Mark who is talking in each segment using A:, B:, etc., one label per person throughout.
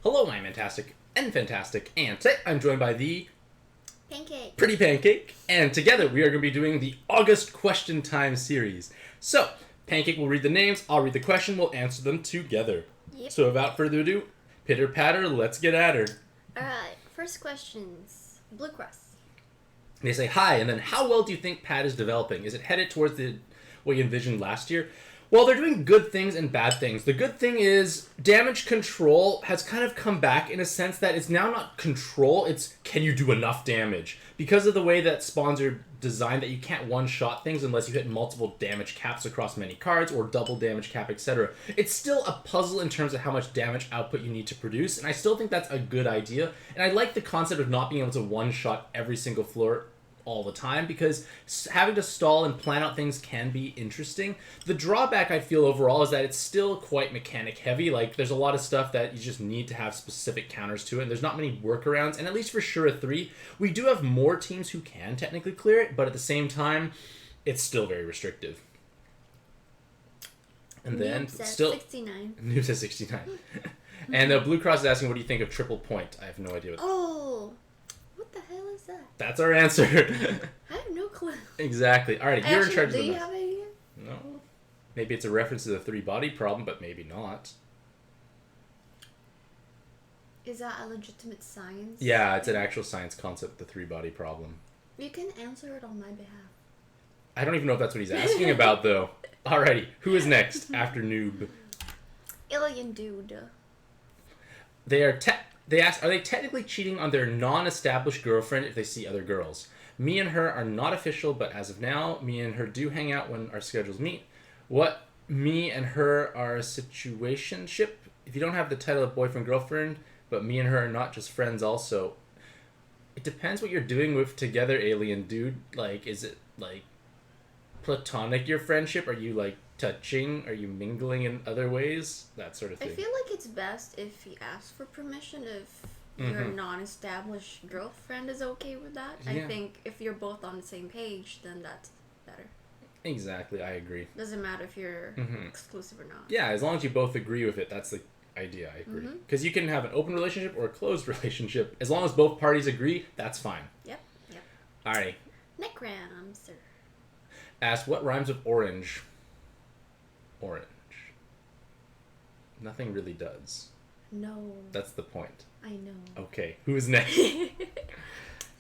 A: Hello, I'm Mantastic and Fantastic, and today I'm joined by the
B: Pancake.
A: Pretty Pancake, and together we are going to be doing the August Question Time series. So, Pancake will read the names, I'll read the question, we'll answer them together.
B: Yep.
A: So without further ado, pitter patter, let's get at her.
B: Alright, first questions. Blue Cross.
A: They say, hi, and then how well do you think Pat is developing? Is it headed towards what you envisioned last year? Well, they're doing good things and bad things. The good thing is damage control has kind of come back in a sense that it's now not control, it's can you do enough damage? Because of the way that spawns are designed that you can't one-shot things unless you hit multiple damage caps across many cards or double damage cap, etc. It's still a puzzle in terms of how much damage output you need to produce, and I still think that's a good idea. And I like the concept of not being able to one-shot every single floor all the time, because having to stall and plan out things can be interesting. The drawback I feel overall is that it's still quite mechanic heavy. Like, there's a lot of stuff that you just need to have specific counters to it, and there's not many workarounds. And at least for Shura 3, we do have more teams who can technically clear it, but at the same time, it's still very restrictive. And then still
B: 69.
A: Noob says 69. And Blue Cross is asking, what do you think of triple point? I have no idea what
B: What the hell is that?
A: that's our answer.
B: I have no clue.
A: Exactly. Alright, you're in charge of the
B: Do you have an idea?
A: No. Maybe it's a reference to the three-body problem, but maybe not.
B: Is that a legitimate science?
A: Yeah, it's an actual science concept, the three-body problem.
B: You can answer it on my behalf.
A: I don't even know if that's what he's asking about, though. Alrighty, who is next after Noob?
B: Alien dude.
A: They ask, are they technically cheating on their non-established girlfriend if they see other girls? Me and her are not official, but as of now, me and her do hang out when our schedules meet. What? Me and her are a situationship? If you don't have the title of boyfriend-girlfriend, but me and her are not just friends also. It depends what you're doing with together, alien dude. Like, is it, like, platonic, your friendship? Are you, like, touching? Are you mingling in other ways? That sort of thing.
B: I feel like it's best if you ask for permission if your non-established girlfriend is okay with that.
A: Yeah.
B: I think if you're both on the same page, then that's better.
A: Exactly, I agree.
B: Doesn't matter if you're exclusive or not.
A: Yeah, as long as you both agree with it, that's the idea, I agree. Because you can have an open relationship or a closed relationship. As long as both parties agree, that's fine.
B: Yep.
A: Alright.
B: Necramser.
A: Ask, what rhymes with orange? Orange. Nothing really does.
B: No.
A: That's the point.
B: I know.
A: Okay, who's next?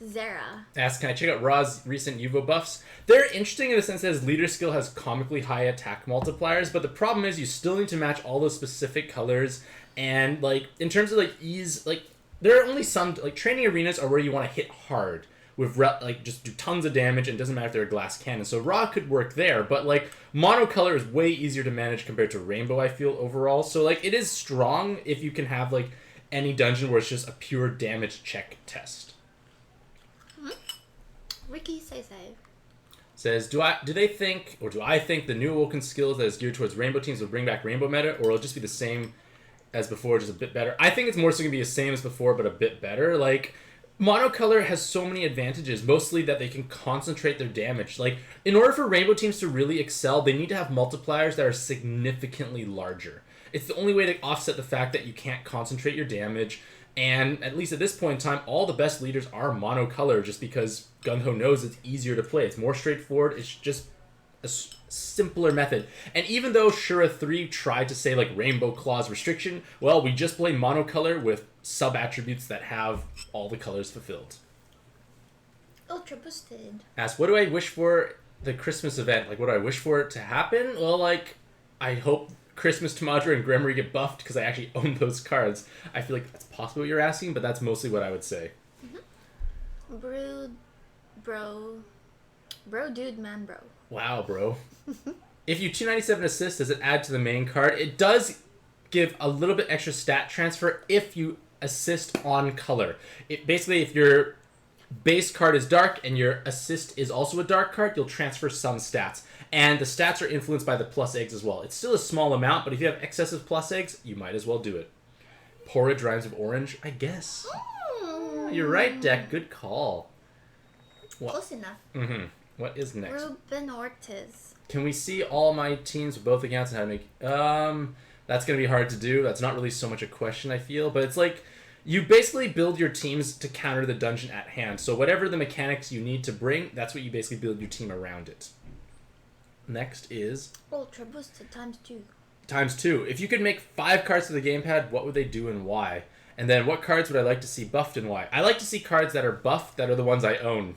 B: Zara.
A: Ask, can I check out Ra's recent Yuvo buffs? They're interesting in the sense that his leader skill has comically high attack multipliers, but the problem is you still need to match all those specific colors, and, like, in terms of, like, ease, like, there are only some, like, training arenas are where you want to hit hard with, like, just do tons of damage, and it doesn't matter if they're a glass cannon. So Ra could work there, but, like, monocolor is way easier to manage compared to rainbow, I feel, overall. So, like, it is strong if you can have, like, any dungeon where it's just a pure damage check test.
B: Ricky says
A: Says, do I think the new Awoken skills that is geared towards rainbow teams will bring back rainbow meta, or it'll just be the same as before, just a bit better? I think it's more so going to be the same as before, but a bit better. Like, monocolor has so many advantages, mostly that they can concentrate their damage. Like, in order for rainbow teams to really excel, they need to have multipliers that are significantly larger. It's the only way to offset the fact that you can't concentrate your damage, and at least at this point in time, all the best leaders are monocolor just because Gung-Ho knows it's easier to play. It's more straightforward, it's just a simpler method. And even though Shura 3 tried to say, like, Rainbow Claws restriction, well, we just play monocolor with sub-attributes that have all the colors fulfilled.
B: Ultra boosted.
A: Ask, what do I wish for the Christmas event? Like, what do I wish for it to happen? Well, like, I hope Christmas Tamadra and Gremory get buffed because I actually own those cards. I feel like that's possibly what you're asking, but that's mostly what I would say.
B: Bro, dude, man, bro.
A: Wow, bro. If you 297 assist, does it add to the main card? It does give a little bit extra stat transfer if you assist on color. It basically, if your base card is dark and your assist is also a dark card, you'll transfer some stats. And the stats are influenced by the plus eggs as well. It's still a small amount, but if you have excessive plus eggs, you might as well do it. Porridge rhymes with orange, I guess. You're right, Deck. Good call.
B: Close enough.
A: What is next?
B: Ruben Ortiz.
A: Can we see all my teams with both accounts and how to make... That's going to be hard to do. That's not really so much a question, I feel. But it's like, you basically build your teams to counter the dungeon at hand. So whatever the mechanics you need to bring, that's what you basically build your team around it. Next is...
B: Ultra boosted ×2.
A: ×2. If you could make 5 cards to the gamepad, what would they do and why? And then what cards would I like to see buffed and why? I like to see cards that are buffed that are the ones I own.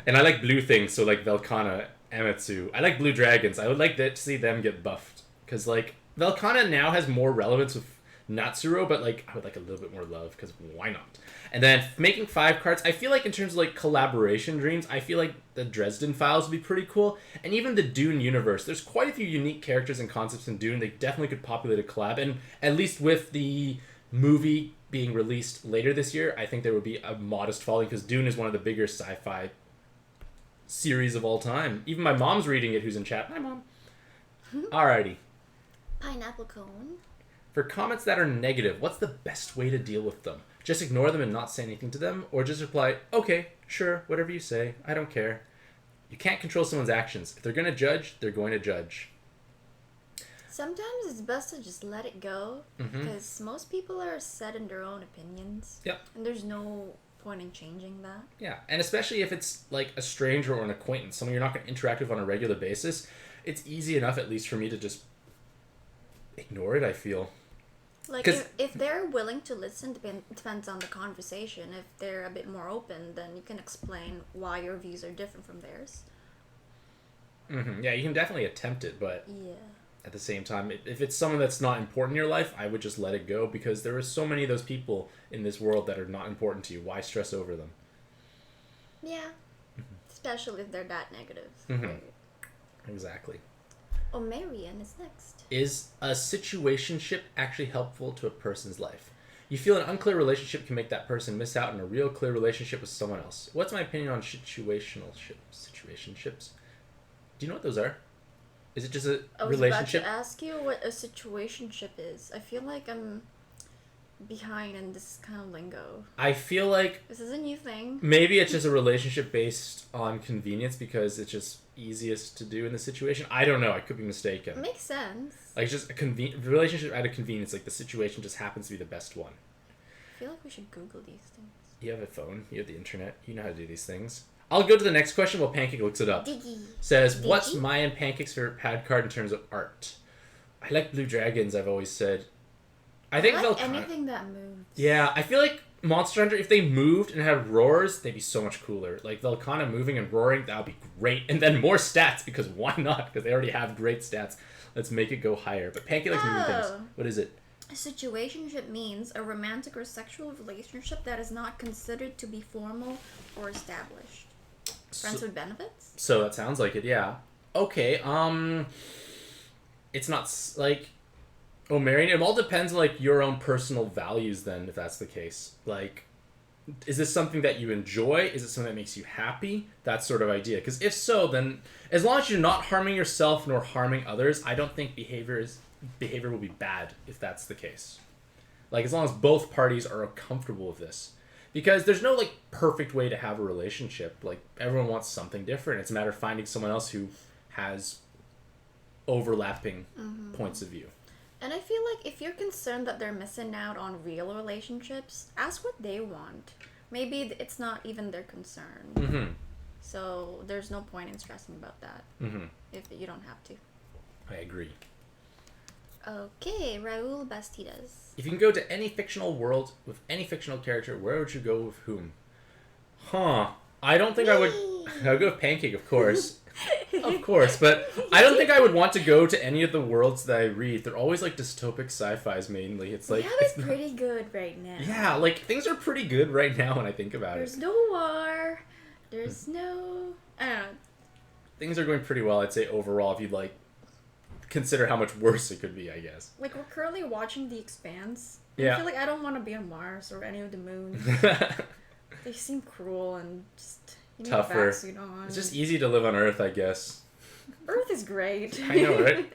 A: And I like blue things, so like Velkhana, Amatsu. I like blue dragons. I would like to see them get buffed. Because like, Velkhana now has more relevance with Natsuro, but like, I would like a little bit more love, because why not? And then making 5 cards, I feel like in terms of like collaboration dreams, I feel like the Dresden Files would be pretty cool. And even the Dune universe. There's quite a few unique characters and concepts in Dune. They definitely could populate a collab. And at least with the movie being released later this year, I think there would be a modest following, because Dune is one of the bigger sci-fi series of all time. Even my mom's reading it, who's in chat. Hi, Mom. Alrighty.
B: Pineapple cone.
A: For comments that are negative, what's the best way to deal with them? Just ignore them and not say anything to them? Or just reply, okay, sure, whatever you say, I don't care. You can't control someone's actions. If they're going to judge, they're going to judge.
B: Sometimes it's best to just let it go, because most people are set in their own opinions.
A: Yep.
B: And there's no point in changing that.
A: Yeah, and especially if it's like a stranger or an acquaintance, someone you're not going to interact with on a regular basis, it's easy enough, at least for me, to just ignore it, I feel.
B: Like, if they're willing to listen, depends on the conversation. If they're a bit more open, then you can explain why your views are different from theirs.
A: Yeah, you can definitely attempt it, but
B: yeah.
A: At the same time, if it's someone that's not important in your life, I would just let it go, because there are so many of those people in this world that are not important to you. Why stress over them?
B: Yeah. Especially if they're that negative.
A: Exactly.
B: Marian is next.
A: Is a situationship actually helpful to a person's life? You feel an unclear relationship can make that person miss out on a real clear relationship with someone else. What's my opinion on situationships? Do you know what those are? Is it just a relationship?
B: I was about to ask you what a situationship is. I feel like I'm behind in this kind of lingo.
A: I feel like
B: this is a new thing.
A: Maybe it's just a relationship based on convenience, because it's just easiest to do in the situation. I don't know. I could be mistaken.
B: It makes sense.
A: Like, just a relationship out of convenience. Like, the situation just happens to be the best one.
B: I feel like we should Google these things.
A: You have a phone. You have the internet. You know how to do these things. I'll go to the next question while Pancake looks it up. Says, what's my and Pancake's favorite pad card in terms of art? I like blue dragons, I've always said. I think
B: like anything that moves.
A: Yeah, I feel like Monster Hunter, if they moved and had roars, they'd be so much cooler. Like, Velkhana moving and roaring, that would be great. And then more stats, because why not? Because they already have great stats. Let's make it go higher. But Pancake likes moving things. What is it?
B: A situationship means a romantic or sexual relationship that is not considered to be formal or established. Friends with benefits?
A: So that sounds like it, yeah. Okay, it's not, like... Oh, marrying, it all depends on, like, your own personal values, then, if that's the case. Like, is this something that you enjoy? Is it something that makes you happy? That sort of idea. Because if so, then, as long as you're not harming yourself nor harming others, I don't think behavior will be bad if that's the case. Like, as long as both parties are comfortable with this. Because there's no, like, perfect way to have a relationship. Like, everyone wants something different. It's a matter of finding someone else who has overlapping points of view.
B: And I feel like if you're concerned that they're missing out on real relationships, ask what they want. Maybe it's not even their concern. So there's no point in stressing about that if you don't have to.
A: I agree.
B: Okay, Raul Bastidas.
A: If you can go to any fictional world with any fictional character, where would you go with whom? I don't think I would... I would go with Pancake, of course. Of course, but I don't think I would want to go to any of the worlds that I read. They're always like dystopic sci-fis mainly. It's like...
B: Yeah, it's pretty good right now.
A: Yeah, like things are pretty good right now when I think about
B: There's
A: it.
B: no war. There's no... I don't know.
A: Things are going pretty well, I'd say, overall, if you'd like consider how much worse it could be, I guess.
B: Like, we're currently watching The Expanse.
A: Yeah.
B: I feel like I don't want to be on Mars or any of the moons. They seem cruel and just... You need
A: tougher.
B: a backsuit on.
A: It's just easy to live on Earth, I guess.
B: Earth is great.
A: I know, right?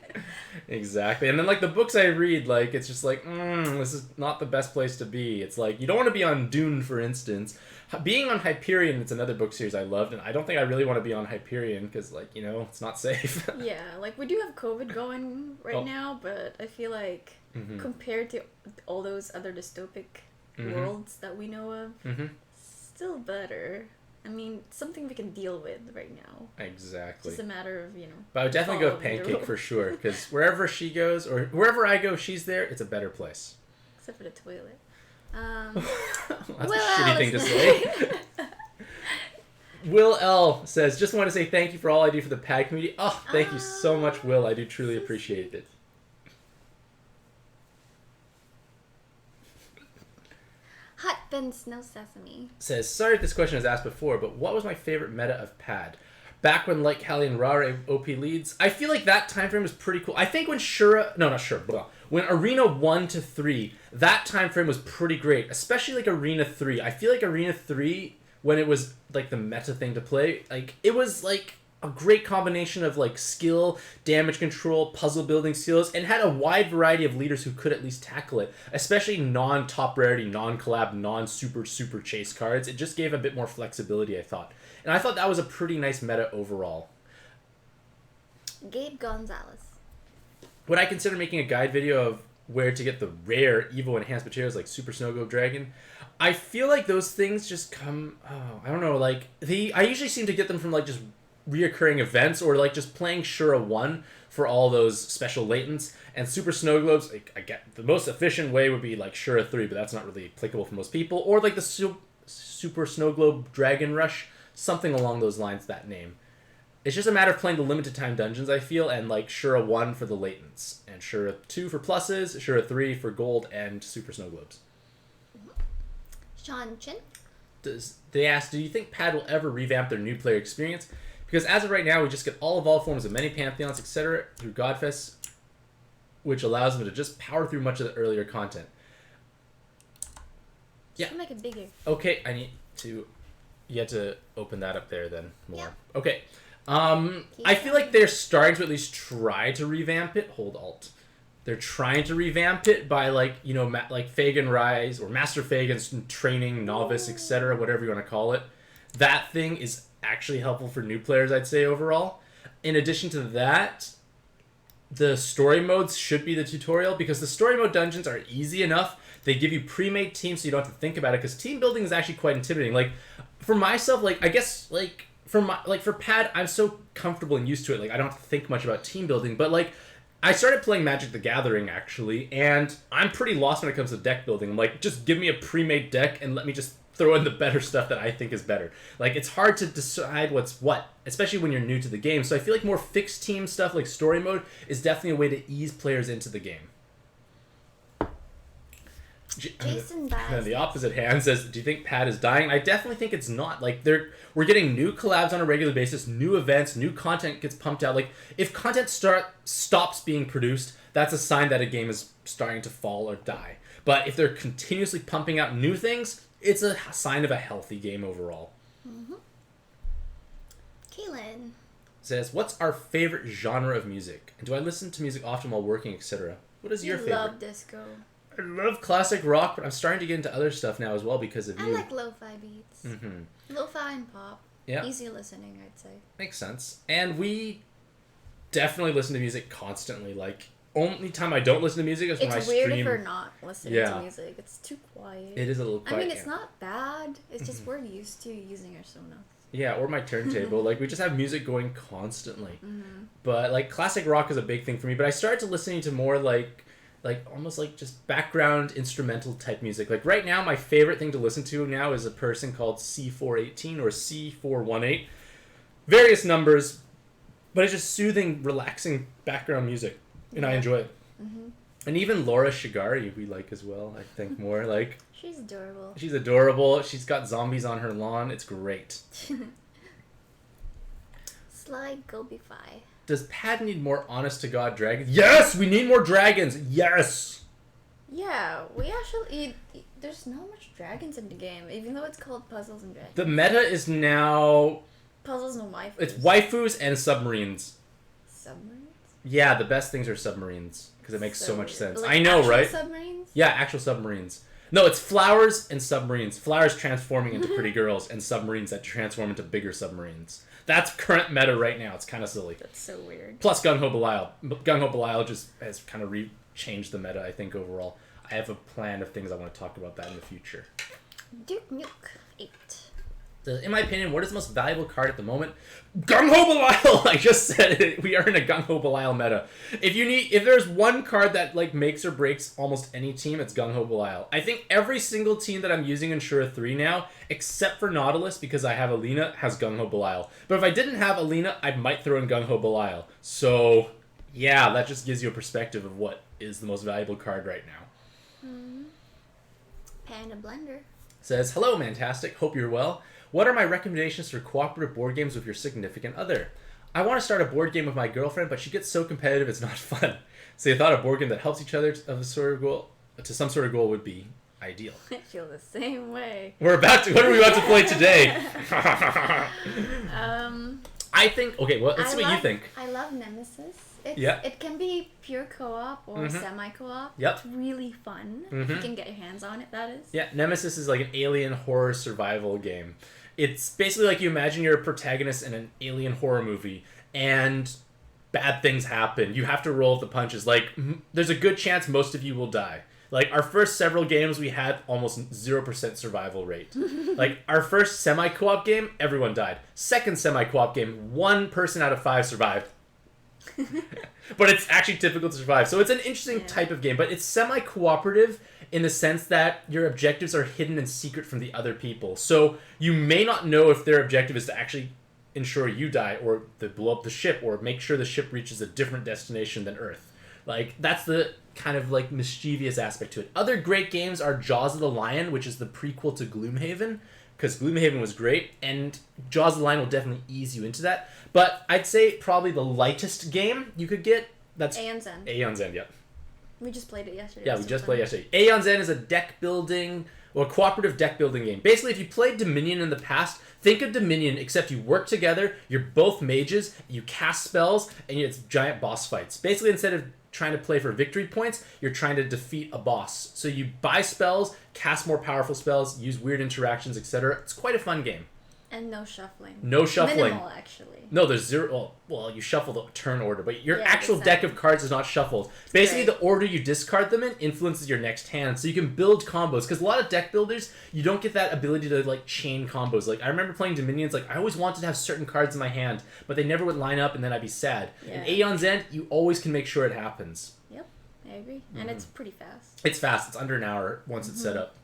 A: Exactly. And then, like, the books I read, like, it's just like, this is not the best place to be. It's like, you don't want to be on Dune, for instance. Being on Hyperion, it's another book series I loved, and I don't think I really want to be on Hyperion, because, like, you know, it's not safe.
B: Yeah, like, we do have COVID going right now, but I feel like, compared to all those other dystopic worlds that we know of, still better. I mean, something we can deal with right now.
A: Exactly.
B: It's just a matter of, you know.
A: But I would definitely go Pancake for sure, because wherever she goes, or wherever I go, she's there, it's a better place.
B: Except for the toilet.
A: That's a shitty thing to say. Will L says, just want to say thank you for all I do for the PAD community. Oh, thank you so much, Will. I do truly appreciate it.
B: Hot Ben's no sesame.
A: Says, sorry if this question was asked before, but what was my favorite meta of PAD? Back when like Callie and Rara OP leads, I feel like that time frame was pretty cool. I think when when Arena 1 to 3, that time frame was pretty great, especially like Arena 3. I feel like Arena 3, when it was like the meta thing to play, like it was like a great combination of like skill, damage control, puzzle building skills, and had a wide variety of leaders who could at least tackle it, especially non-top rarity, non-collab, non-super chase cards. It just gave a bit more flexibility, I thought. And I thought that was a pretty nice meta overall.
B: Gabe Gonzalez.
A: Would I consider making a guide video of where to get the rare Evo enhanced materials like Super Snow Globe Dragon? I feel like those things just come, I don't know, like, I usually seem to get them from like just reoccurring events or like just playing Shura 1 for all those special latents. And Super Snow Globes, like, I get the most efficient way would be like Shura 3, but that's not really applicable for most people. Or like the Super Snow Globe Dragon Rush, something along those lines, that name. It's just a matter of playing the limited time dungeons, I feel, and like Shura 1 for the latents, and Shura 2 for pluses, Shura 3 for gold, and Super Snow Globes.
B: Sean Chin.
A: They ask, do you think PAD will ever revamp their new player experience? Because as of right now, we just get all evolved forms of many pantheons, etc. through Godfest, which allows them to just power through much of the earlier content.
B: Yeah. Make it bigger.
A: Okay, you have to open that up there then more. Yeah. Okay. I feel like they're starting to at least try to revamp it. Hold Alt. They're trying to revamp it by like, you know, like Fagan Rise or Master Fagan's training, novice, etc., whatever you want to call it. That thing is actually helpful for new players, I'd say, overall. In addition to that, the story modes should be the tutorial, because the story mode dungeons are easy enough. They give you pre-made teams so you don't have to think about it, because team building is actually quite intimidating. Like, for myself, like, I guess, like, for PAD, I'm so comfortable and used to it, like, I don't have to think much about team building, but, like, I started playing Magic the Gathering, actually, and I'm pretty lost when it comes to deck building. I'm like, just give me a pre-made deck and let me just throw in the better stuff that I think is better. Like, it's hard to decide what's what, especially when you're new to the game. So I feel like more fixed team stuff like story mode is definitely a way to ease players into the game.
B: Jason Bass.
A: And the opposite hand says, do you think PAD is dying? I definitely think it's not. Like, we're getting new collabs on a regular basis, new events, new content gets pumped out. Like, if content stops being produced, that's a sign that a game is starting to fall or die. But if they're continuously pumping out new things, it's a sign of a healthy game overall.
B: Mm-hmm. Kaylin
A: says, what's our favorite genre of music? And do I listen to music often while working, etc.? What is your favorite? I
B: love disco.
A: I love classic rock, but I'm starting to get into other stuff now as well because of you.
B: I like lo-fi beats. Mm-hmm. Lo-fi and pop. Yeah. Easy listening, I'd say.
A: Makes sense. And we definitely listen to music constantly. Like, only time I don't listen to music is when I stream.
B: It's weird if we're not listening to music. It's too quiet.
A: It is a little quiet.
B: I mean, it's not bad. It's just we're used to using our Sonos.
A: Yeah, or my turntable. Like, we just have music going constantly. Mm-hmm. But, like, classic rock is a big thing for me. But I started to listening to more, like almost like just background instrumental type music. Like right now, my favorite thing to listen to now is a person called C418 or C418. Various numbers, but it's just soothing, relaxing background music, and I enjoy it. Mm-hmm. And even Laura Shigari we like as well, I think more. Like,
B: she's adorable.
A: She's adorable. She's got zombies on her lawn. It's great.
B: Slide Gobify.
A: Does PAD need more honest-to-God dragons? Yes! We need more dragons! Yes!
B: Yeah, we actually... There's not much dragons in the game, even though it's called Puzzles and Dragons.
A: The meta is now...
B: Puzzles and waifus.
A: It's waifus and submarines.
B: submarines?
A: Yeah, the best things are submarines because it makes so much
B: weird.
A: sense.
B: Like
A: I know,
B: actual
A: right?
B: Submarines?
A: Yeah, actual submarines. No, it's flowers and submarines. Flowers transforming into pretty girls, and submarines that transform into bigger submarines. That's current meta right now. It's kind of silly.
B: That's so weird.
A: Plus Gung Ho Belial. Gung Ho Belial just has kind of changed the meta, I think, overall. I have a plan of things I want to talk about that in the future.
B: Duke Nuke 8.
A: In my opinion, what is the most valuable card at the moment? Gung Ho Belial! I just said it. We are in a Gung Ho Belial meta. If there's one card that like makes or breaks almost any team, it's Gung Ho Belial. I think every single team that I'm using in Shura 3 now, except for Nautilus, because I have Alina, has Gung Ho Belial. But if I didn't have Alina, I might throw in Gung Ho Belial. So, yeah, that just gives you a perspective of what is the most valuable card right now.
B: Panda Blender.
A: Says, hello, Mantastic'c. Hope you're well. What are my recommendations for cooperative board games with your significant other? I want to start a board game with my girlfriend, but she gets so competitive it's not fun. So I thought a board game that helps each other to some sort of goal would be ideal.
B: I feel the same way.
A: What are we about to play today? I think, okay, well, let's see what you think.
B: I love Nemesis.
A: Yeah.
B: It can be pure co-op or semi-co-op.
A: Yep.
B: It's really fun. If you can get your hands on it, that is.
A: Yeah, Nemesis is like an alien horror survival game. It's basically like you imagine you're a protagonist in an alien horror movie, and bad things happen. You have to roll with the punches. Like, there's a good chance most of you will die. Like, our first several games, we had almost 0% survival rate. Like, our first semi-co-op game, everyone died. Second semi-co-op game, 1 person out of 5 survived. But it's actually difficult to survive. So it's an interesting type of game, but it's semi-cooperative in the sense that your objectives are hidden and secret from the other people. So you may not know if their objective is to actually ensure you die, or to blow up the ship, or make sure the ship reaches a different destination than Earth. Like, that's the kind of like mischievous aspect to it. Other great games are Jaws of the Lion, which is the prequel to Gloomhaven, because Gloomhaven was great, and Jaws of the Lion will definitely ease you into that. But I'd say probably the lightest game you could get, that's
B: Aeon's End.
A: Aeon's End, yeah.
B: We just played it yesterday.
A: Yeah, we just played yesterday. Aeon's End is a deck building, or a cooperative deck building game. Basically, if you played Dominion in the past, think of Dominion, except you work together, you're both mages, you cast spells, and it's giant boss fights. Basically, instead of trying to play for victory points, you're trying to defeat a boss. So you buy spells, cast more powerful spells, use weird interactions, etc. It's quite a fun game.
B: And no shuffling.
A: No shuffling.
B: Minimal, actually.
A: No, there's 0. Well, you shuffle the turn order, but your actual deck of cards is not shuffled. Basically, the order you discard them in influences your next hand, so you can build combos. Because a lot of deck builders, you don't get that ability to like chain combos. Like, I remember playing Dominions, like, I always wanted to have certain cards in my hand, but they never would line up, and then I'd be sad. In Aeon's End, you always can make sure it happens.
B: Yep, I agree. And it's pretty fast.
A: It's fast. It's under an hour once it's set up.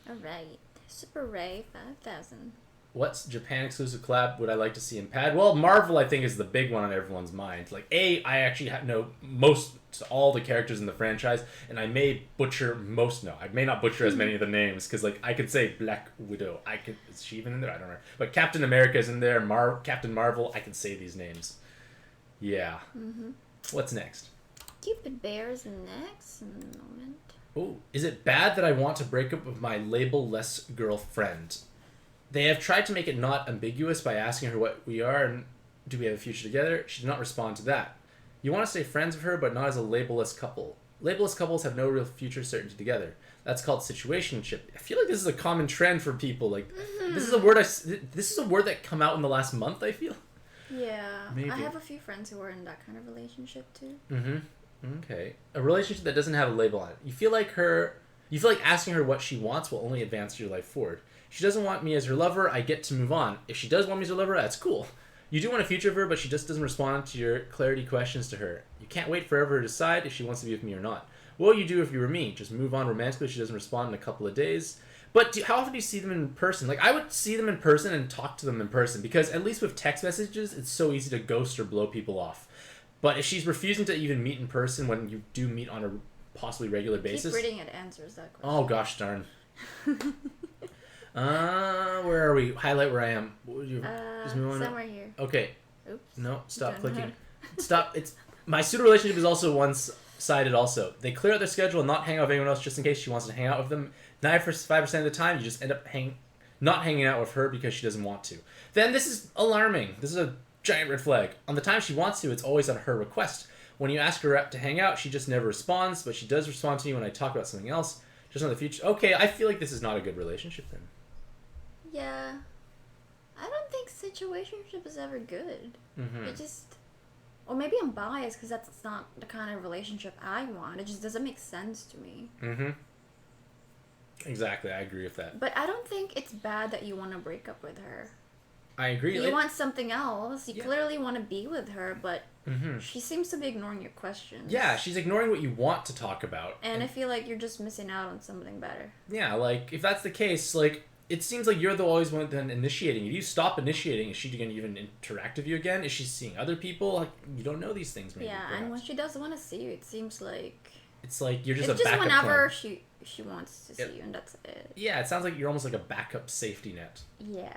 B: Alright. Super Ray 5000.
A: What's Japan exclusive collab would I like to see in pad? Well, Marvel, I think, is the big one on everyone's mind. Like, I actually know all the characters in the franchise, and I may butcher most. No, I may not butcher as many of the names, because, like, I could say Black Widow. Is she even in there? I don't know. But Captain America is in there. Captain Marvel. I can say these names. Yeah. What's next?
B: Cupid Bear's next in a moment.
A: Oh, is it bad that I want to break up with my label-less girlfriend? They have tried to make it not ambiguous by asking her what we are and do we have a future together. She did not respond to that. You want to stay friends with her, but not as a labelless couple. Labelless couples have no real future certainty together. That's called situationship. I feel like this is a common trend for people. Like, this is a word that come out in the last month, I feel.
B: Yeah.
A: Maybe.
B: I have a few friends who are in that kind of relationship too.
A: Okay. A relationship that doesn't have a label on it. You feel like asking her what she wants will only advance your life forward. She doesn't want me as her lover, I get to move on. If she does want me as her lover, that's cool. You do want a future of her, but she just doesn't respond to your clarity questions to her. You can't wait forever to decide if she wants to be with me or not. What would you do if you were me? Just move on romantically if she doesn't respond in a couple of days? But how often do you see them in person? Like, I would see them in person and talk to them in person, because at least with text messages, it's so easy to ghost or blow people off. But if she's refusing to even meet in person when you do meet on a possibly regular basis...
B: Keep reading, it answers that question.
A: Oh, gosh darn. Where are we? Highlight where I am.
B: Just move on somewhere here.
A: Okay.
B: Oops.
A: No, stop clicking. Stop. My pseudo relationship is also one-sided also. They clear out their schedule and not hang out with anyone else just in case she wants to hang out with them. 95% of the time, you just end up not hanging out with her because she doesn't want to. Then this is alarming. This is a Giant red flag. On the time she wants to, it's always on her request. When you ask her out to hang out, she just never responds, but she does respond to me when I talk about something else. Just on the future. Okay, I feel like this is not a good relationship then.
B: Yeah. I don't think situationship is ever good. It just... Or maybe I'm biased because that's not the kind of relationship I want. It just doesn't make sense to me.
A: Exactly, I agree with that.
B: But I don't think it's bad that you want to break up with her.
A: I agree.
B: You want something else. You clearly want to be with her, but she seems to be ignoring your questions.
A: Yeah, she's ignoring what you want to talk about.
B: And I feel like you're just missing out on something better.
A: Yeah, like, if that's the case, like, it seems like you're the always one then initiating. If you stop initiating, is she going to even interact with you again? Is she seeing other people? Like, you don't know these things, maybe.
B: Yeah,
A: perhaps.
B: and when she does want to see you, it seems like...
A: It's like you're just
B: it's
A: a
B: just
A: backup
B: whenever
A: plan.
B: she wants to see you, and that's it.
A: Yeah, it sounds like you're almost like a backup safety net.
B: Yeah.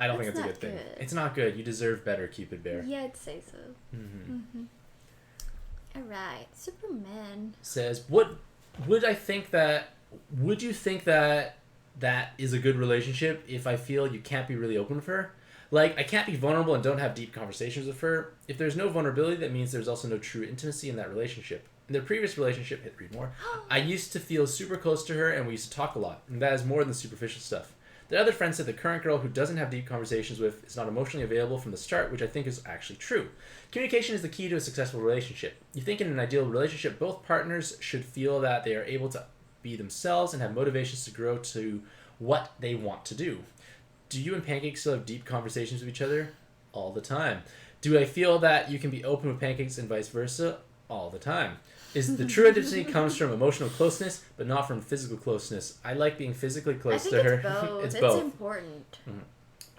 A: I don't think it's a good thing. It's not good. You deserve better, Cupid Bear.
B: Yeah, I'd say so. Alright, Superman.
A: Says, would you think that that is a good relationship if I feel you can't be really open with her? Like, I can't be vulnerable and don't have deep conversations with her. If there's no vulnerability, that means there's also no true intimacy in that relationship. In their previous relationship, hit read more, I used to feel super close to her and we used to talk a lot. And that is more than superficial stuff. The other friend said the current girl who doesn't have deep conversations with is not emotionally available from the start, which I think is actually true. Communication is the key to a successful relationship. You think in an ideal relationship, both partners should feel that they are able to be themselves and have motivations to grow to what they want to do. Do you and Pancakes still have deep conversations with each other? All the time. Do I feel that you can be open with Pancakes and vice versa? All the time. Is the true intimacy comes from emotional closeness, but not from physical closeness. I like being physically close to her.
B: It's both. It's important.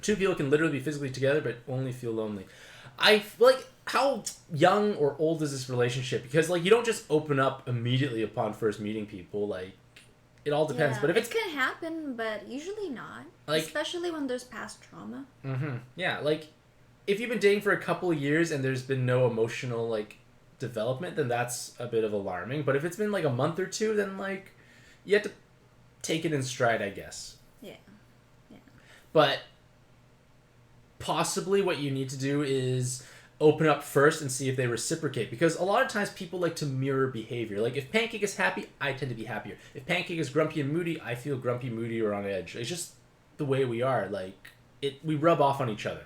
A: Two people can literally be physically together, but only feel lonely. I like, how young or old is this relationship? Because, like, you don't just open up immediately upon first meeting people. Like, it all depends.
B: Yeah,
A: but if
B: it can happen, but usually not. Like, especially when there's past trauma.
A: Yeah, like, if you've been dating for a couple of years and there's been no emotional, like, development, then that's a bit of alarming. But if it's been like a month or two, then, like, you have to take it in stride, I guess.
B: Yeah.
A: But possibly what you need to do is open up first and see if they reciprocate, because a lot of times people like to mirror behavior. Like, if Pancake is happy, I tend to be happier. If Pancake is grumpy and moody, I feel grumpy, moody, or on edge. It's just the way we are. Like, we rub off on each other.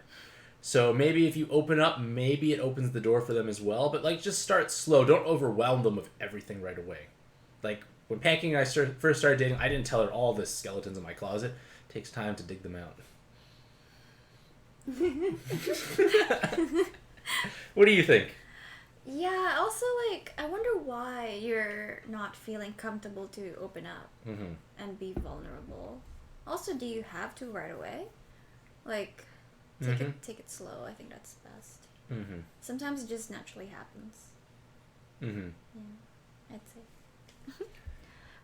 A: So maybe if you open up, maybe it opens the door for them as well. But, like, just start slow. Don't overwhelm them with everything right away. Like, when Pancake and I first started dating, I didn't tell her all the skeletons in my closet. It takes time to dig them out. What do you think?
B: Yeah, also, like, I wonder why you're not feeling comfortable to open up and be vulnerable. Also, do you have to right away? Like... Take it slow. I think that's best. Sometimes it just naturally happens. Yeah, I'd say.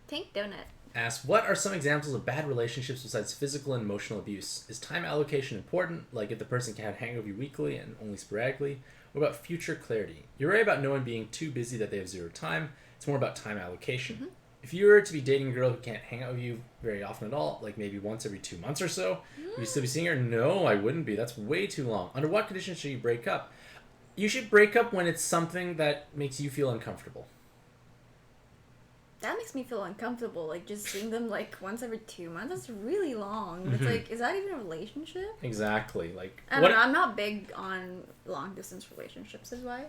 B: Tank Donut
A: asks, what are some examples of bad relationships besides physical and emotional abuse? Is time allocation important? Like, if the person can't hang with you weekly and only sporadically? What about future clarity? You're right about no one being too busy that they have zero time. It's more about time allocation. If you were to be dating a girl who can't hang out with you very often at all, like maybe once every 2 months or so, would you still be seeing her? No, I wouldn't be. That's way too long. Under what conditions should you break up? You should break up when it's something that makes you feel uncomfortable.
B: That makes me feel uncomfortable. Like, just seeing them, like, once every 2 months, that's really long. It's like, is that even a relationship?
A: Exactly. Like,
B: I don't know. I'm not big on long-distance relationships, is why.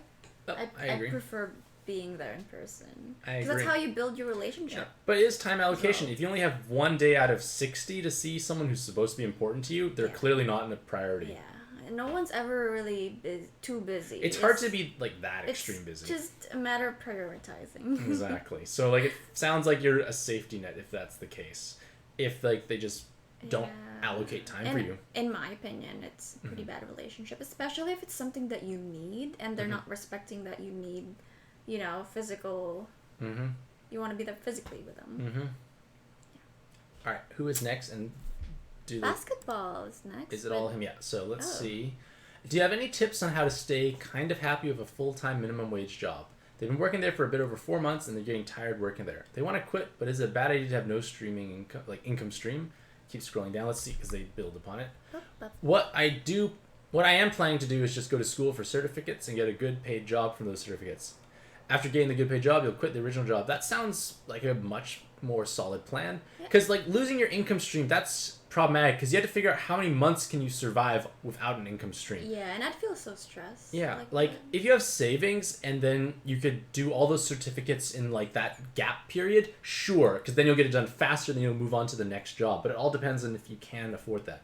A: I agree.
B: I prefer being there in person.
A: I agree.
B: Because that's how you build your relationship.
A: Yeah. But it is time allocation. If you only have 1 day out of 60 to see someone who's supposed to be important to you, they're clearly not in a priority.
B: Yeah. And no one's ever really too busy.
A: It's hard to be, like, that extreme busy.
B: It's just a matter of prioritizing.
A: Exactly. So, like, it sounds like you're a safety net if that's the case. If, like, they just don't allocate time for you. In
B: my opinion, it's a pretty bad relationship. Especially if it's something that you need and they're not respecting that you need... You know, physical... You want to be there physically with them.
A: Yeah. Alright, who is next? And
B: Basketball is next.
A: Is it all him? Yeah, so let's see. Do you have any tips on how to stay kind of happy with a full-time minimum wage job? They've been working there for a bit over 4 months and they're getting tired working there. They want to quit, but is it a bad idea to have no streaming income stream? Keep scrolling down. Let's see, because they build upon it. What I do What I am planning to do is just go to school for certificates and get a good paid job from those certificates. After getting the good paid job, you'll quit the original job. That sounds like a much more solid plan. Because like losing your income stream, that's problematic because you have to figure out how many months can you survive without an income stream.
B: Yeah, and I'd feel so stressed.
A: Yeah, like if you have savings and then you could do all those certificates in like that gap period, sure, because then you'll get it done faster, then you'll move on to the next job. But it all depends on if you can afford that.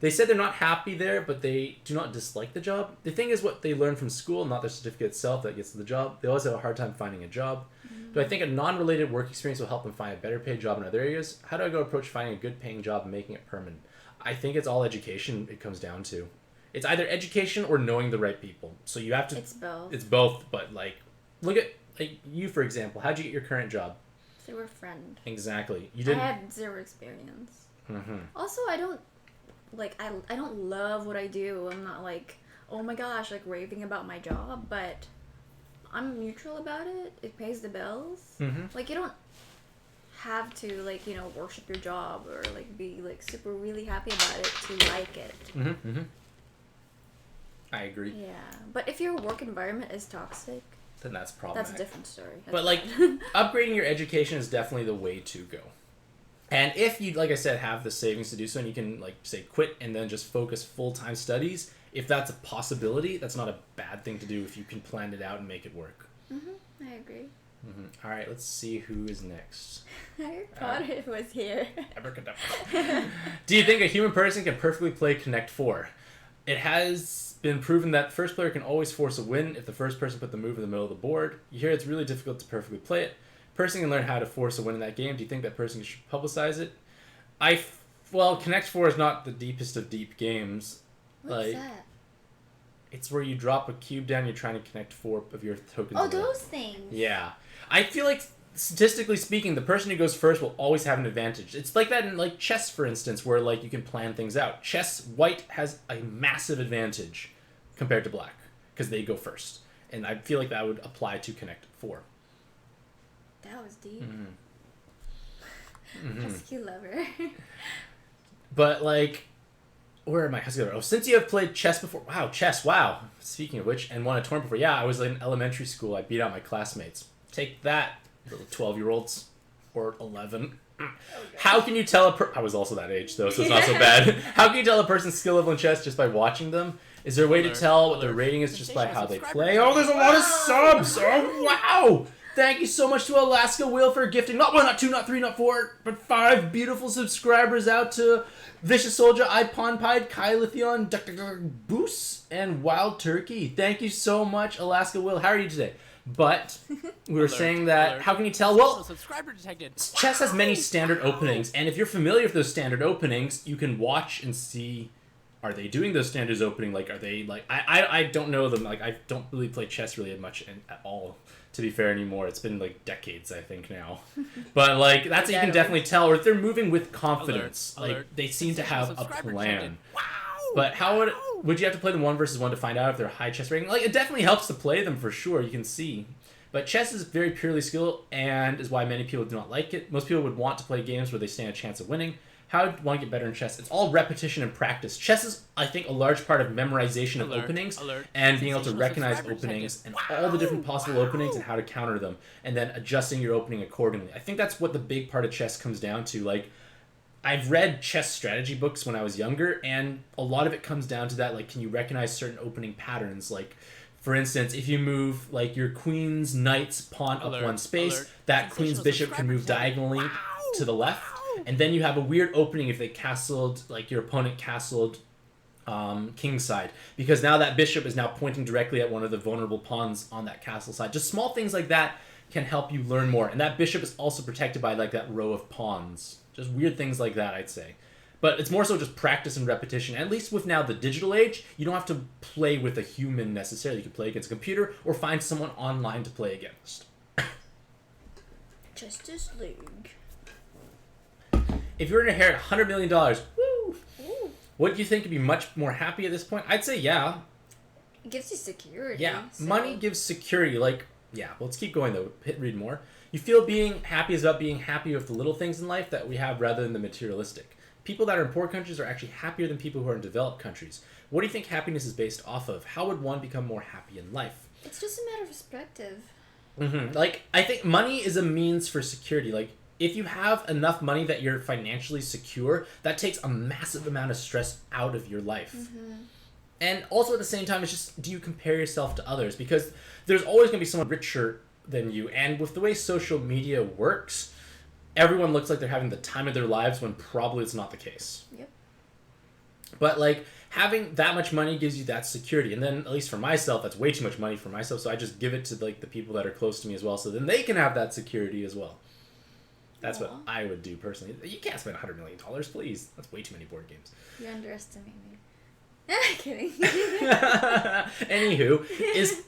A: They said they're not happy there, but they do not dislike the job. The thing is what they learn from school, not their certificate itself that gets to the job. They always have a hard time finding a job. Do I think a non-related work experience will help them find a better paid job in other areas? How do I go approach finding a good paying job and making it permanent? I think it's all education it comes down to. It's either education or knowing the right people. So you have to...
B: It's both.
A: It's both, but like, look at like you, for example. How'd you get your current job?
B: Through a friend.
A: Exactly. You didn't...
B: I had zero experience. Also, I don't love what I do. I'm not like, oh my gosh, like raving about my job, but I'm neutral about it. It pays the bills. Like you don't have to like, you know, worship your job or like be like super really happy about it to like it.
A: I agree.
B: Yeah, but if your work environment is toxic,
A: then that's problematic.
B: That's a different story.
A: But like upgrading your education is definitely the way to go. And if you, like I said, have the savings to do so and you can, like, say, quit and then just focus full-time studies, if that's a possibility, that's not a bad thing to do if you can plan it out and make it work.
B: I agree.
A: All right, let's see who is next.
B: Harry Potter was here.
A: Do you think a human person can perfectly play Connect 4? It has been proven that first player can always force a win if the first person put the move in the middle of the board. You hear it's really difficult to perfectly play it. Person can learn how to force a win in that game. Do you think that person should publicize it? Well, Connect 4 is not the deepest of deep games.
B: What's that?
A: It's where you drop a cube down, you're trying to connect 4 of your tokens.
B: Oh, those things.
A: Yeah. I feel like, statistically speaking, the person who goes first will always have an advantage. It's like that in like chess, for instance, where like you can plan things out. Chess, white has a massive advantage compared to black, because they go first. And I feel like that would apply to Connect 4.
B: That was deep. Husky lover.
A: But like, where am I? Husky lover. Oh, since you have played chess before. Wow, chess. Wow. Speaking of which, and won a tournament before. Yeah, I was in elementary school. I beat out my classmates. Take that, little 12-year-olds or 11. How can you tell I was also that age though, so it's not so bad. How can you tell a person's skill level in chess just by watching them? Is there a way to tell what their rating is just by how they play? Oh, there's a lot of subs. Oh, wow. Thank you so much to Alaska Will for gifting not 1, not 2, not 3, not 4, but 5 beautiful subscribers out to Vicious Soldier, iPon Pied, Kai Lithion, Boos, and Wild Turkey. Thank you so much, Alaska Will. How are you today? But we were saying that, how can you tell? Well,
C: subscriber detected.
A: Chess has many standard openings, and if you're familiar with those standard openings, you can watch and see, are they doing those standards opening? Like, are they, like, I don't know them. Like, I don't really play chess really much at all, to be fair, anymore. It's been, like, decades, I think, now. But, like, that's what you can definitely tell. Or if they're moving with confidence. Like, they seem to have a plan.
C: Wow.
A: But how would you have to play them 1-versus-1 to find out if they're high chess rating? Like, it definitely helps to play them for sure. You can see. But chess is very purely skill and is why many people do not like it. Most people would want to play games where they stand a chance of winning. How do you want to get better in chess? It's all repetition and practice. Chess is, I think, a large part of memorization of openings and being able to recognize openings and all the different possible openings and how to counter them, and then adjusting your opening accordingly. I think that's what the big part of chess comes down to. Like, I've read chess strategy books when I was younger, and a lot of it comes down to that. Like, can you recognize certain opening patterns? Like, for instance, if you move like your queen's knight's pawn up one space, that queen's bishop can move diagonally to the left. And then you have a weird opening if they castled, like your opponent castled king's side. Because now that bishop is now pointing directly at one of the vulnerable pawns on that castle side. Just small things like that can help you learn more. And that bishop is also protected by like that row of pawns. Just weird things like that, I'd say. But it's more so just practice and repetition. At least with now the digital age, you don't have to play with a human necessarily. You can play against a computer or find someone online to play against.
B: Justice League.
A: If you were to inherit $100 million, woo! Ooh. Would you think you'd be much more happy at this point? I'd say yeah.
B: It gives you security.
A: Yeah,
B: so.
A: money gives security. Like, yeah, well, let's keep going though. Read more. You feel being happy is about being happy with the little things in life that we have rather than the materialistic. People that are in poor countries are actually happier than people who are in developed countries. What do you think happiness is based off of? How would one become more happy in life?
B: It's just a matter of perspective.
A: Like, I think money is a means for security. Like, if you have enough money that you're financially secure, that takes a massive amount of stress out of your life. And also at the same time, it's just, do you compare yourself to others? Because there's always going to be someone richer than you. And with the way social media works, everyone looks like they're having the time of their lives when probably it's not the case.
B: Yep.
A: But, like, having that much money gives you that security. And then, at least for myself, that's way too much money for myself. So I just give it to, like, the people that are close to me as well. So then they can have that security as well. That's what I would do personally. You can't spend $100 million, please. That's way too many board games.
B: You underestimate me. Kidding.
A: Anywho, is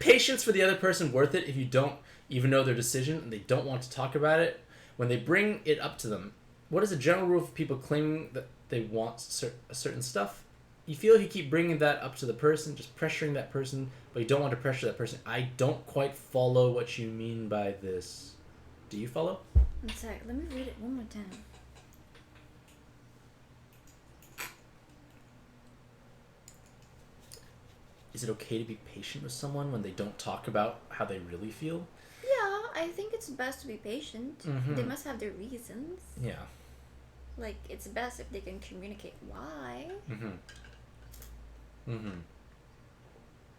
A: patience for the other person worth it if you don't even know their decision and they don't want to talk about it? When they bring it up to them, what is a general rule for people claiming that they want certain stuff? You feel if you keep bringing that up to the person, just pressuring that person, but you don't want to pressure that person. I don't quite follow what you mean by this. Do you follow?
B: I'm sorry, let me read it one more time.
A: Is it okay to be patient with someone when they don't talk about how they really feel?
B: Yeah, I think it's best to be patient. They must have their reasons.
A: Yeah.
B: Like, it's best if they can communicate why.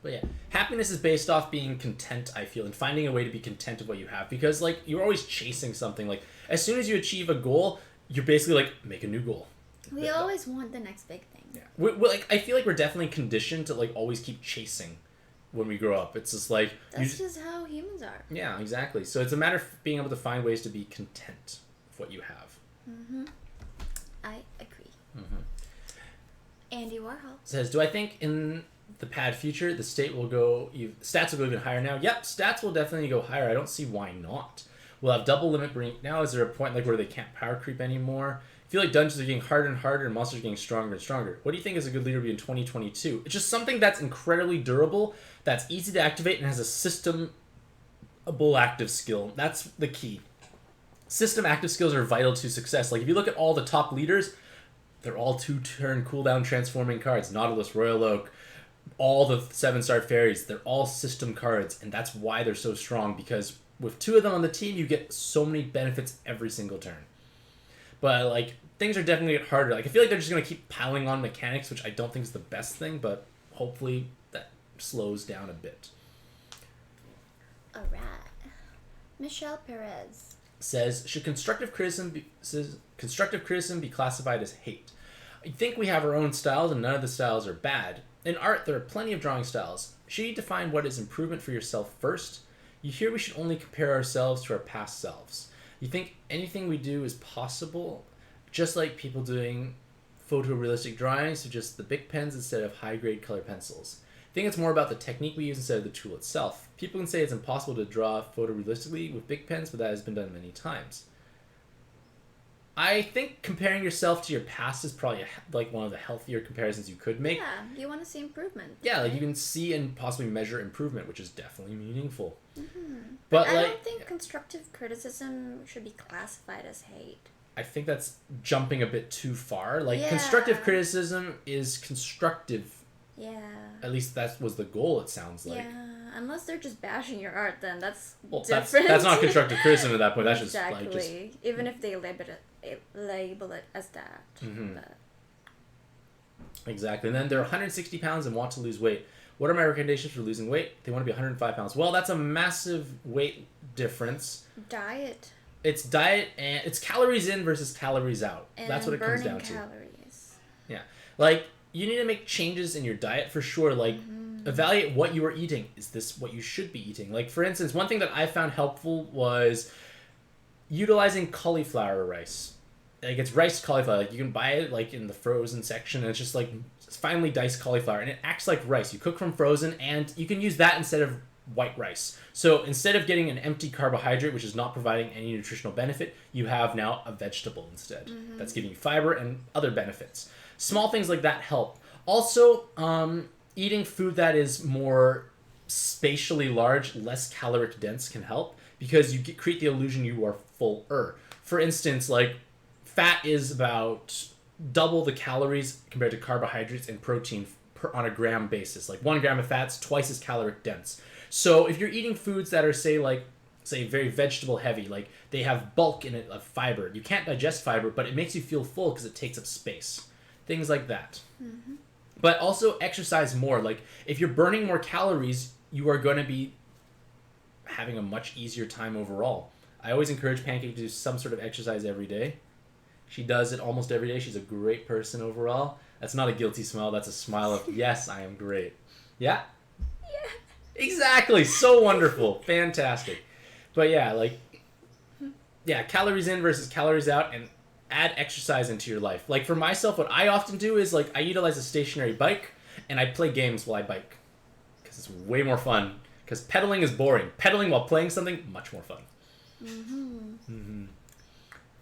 A: But yeah, happiness is based off being content, I feel, and finding a way to be content with what you have. Because, like, you're always chasing something. Like, as soon as you achieve a goal, you're basically like, make a new goal.
B: We always want the next big thing.
A: Yeah. We like, I feel like we're definitely conditioned to, like, always keep chasing when we grow up. It's just like...
B: That's just how humans are.
A: Yeah, exactly. So it's a matter of being able to find ways to be content with what you have.
B: I agree. Andy Warhol
A: Says, do I think in the pad future the stats will go even higher now? Yep, stats will definitely go higher. I don't see why not. We'll have double limit break now. Is there a point like where they can't power creep anymore? I feel like dungeons are getting harder and harder and monsters are getting stronger and stronger. What do you think is a good leader be in 2022? It's just something that's incredibly durable, that's easy to activate, and has a systemable active skill. That's the key. System active skills are vital to success. Like, if you look at all the top leaders, they're all 2-turn cooldown transforming cards. Nautilus, Royal Oak, all the 7-star fairies, they're all system cards, and that's why they're so strong, because with 2 of them on the team, you get so many benefits every single turn. But, like, things are definitely get harder. Like, I feel like they're just going to keep piling on mechanics, which I don't think is the best thing, but hopefully that slows down a bit.
B: Alright. Michelle Perez
A: says, should constructive criticism be classified as hate? I think we have our own styles, and none of the styles are bad. In art, there are plenty of drawing styles. Should you define what is improvement for yourself first? You hear we should only compare ourselves to our past selves. You think anything we do is possible? Just like people doing photorealistic drawings with just the big pens instead of high-grade color pencils. I think it's more about the technique we use instead of the tool itself. People can say it's impossible to draw photorealistically with big pens, but that has been done many times. I think comparing yourself to your past is probably like one of the healthier comparisons you could make.
B: Yeah, you want to see improvement.
A: Yeah, like you can see and possibly measure improvement, which is definitely meaningful.
B: But I don't think constructive criticism should be classified as hate.
A: I think that's jumping a bit too far. Like, constructive criticism is constructive.
B: Yeah.
A: At least that was the goal, it sounds like.
B: Yeah, unless they're just bashing your art, then that's different.
A: That's not constructive criticism at that point. That's
B: exactly.
A: just like
B: even if they label it as that. But...
A: Exactly. And then they're 160 pounds and want to lose weight. What are my recommendations for losing weight? They want to be 105 pounds. Well, that's a massive weight difference.
B: Diet.
A: It's diet and it's calories in versus calories out.
B: And
A: that's what it comes down
B: calories.
A: To. Yeah. Like, you need to make changes in your diet for sure. Like, evaluate what you are eating. Is this what you should be eating? Like, for instance, one thing that I found helpful was utilizing cauliflower rice. Like, it's riced cauliflower. Like, you can buy it, like, in the frozen section, and it's just, like, finely diced cauliflower, and it acts like rice. You cook from frozen, and you can use that instead of white rice. So instead of getting an empty carbohydrate, which is not providing any nutritional benefit, you have now a vegetable instead. That's giving you fiber and other benefits. Small things like that help. Also, eating food that is more spatially large, less caloric dense can help, because you create the illusion you are fuller. For instance, like, fat is about double the calories compared to carbohydrates and protein on a gram basis. Like 1 gram of fat's twice as caloric dense. So if you're eating foods that are say very vegetable heavy, like they have bulk in it of fiber, you can't digest fiber, but it makes you feel full because it takes up space. Things like that. Mm-hmm. But also exercise more. Like if you're burning more calories, you are going to be having a much easier time overall. I always encourage Pancake to do some sort of exercise every day. She does it almost every day. She's a great person overall. That's not a guilty smile. That's a smile of, yes, I am great. Yeah?
B: Yeah.
A: Exactly. So wonderful. Fantastic. But yeah, calories in versus calories out, and add exercise into your life. Like for myself, what I often do is I utilize a stationary bike and I play games while I bike. Because it's way more fun. Because pedaling is boring. Pedaling while playing something, much more fun.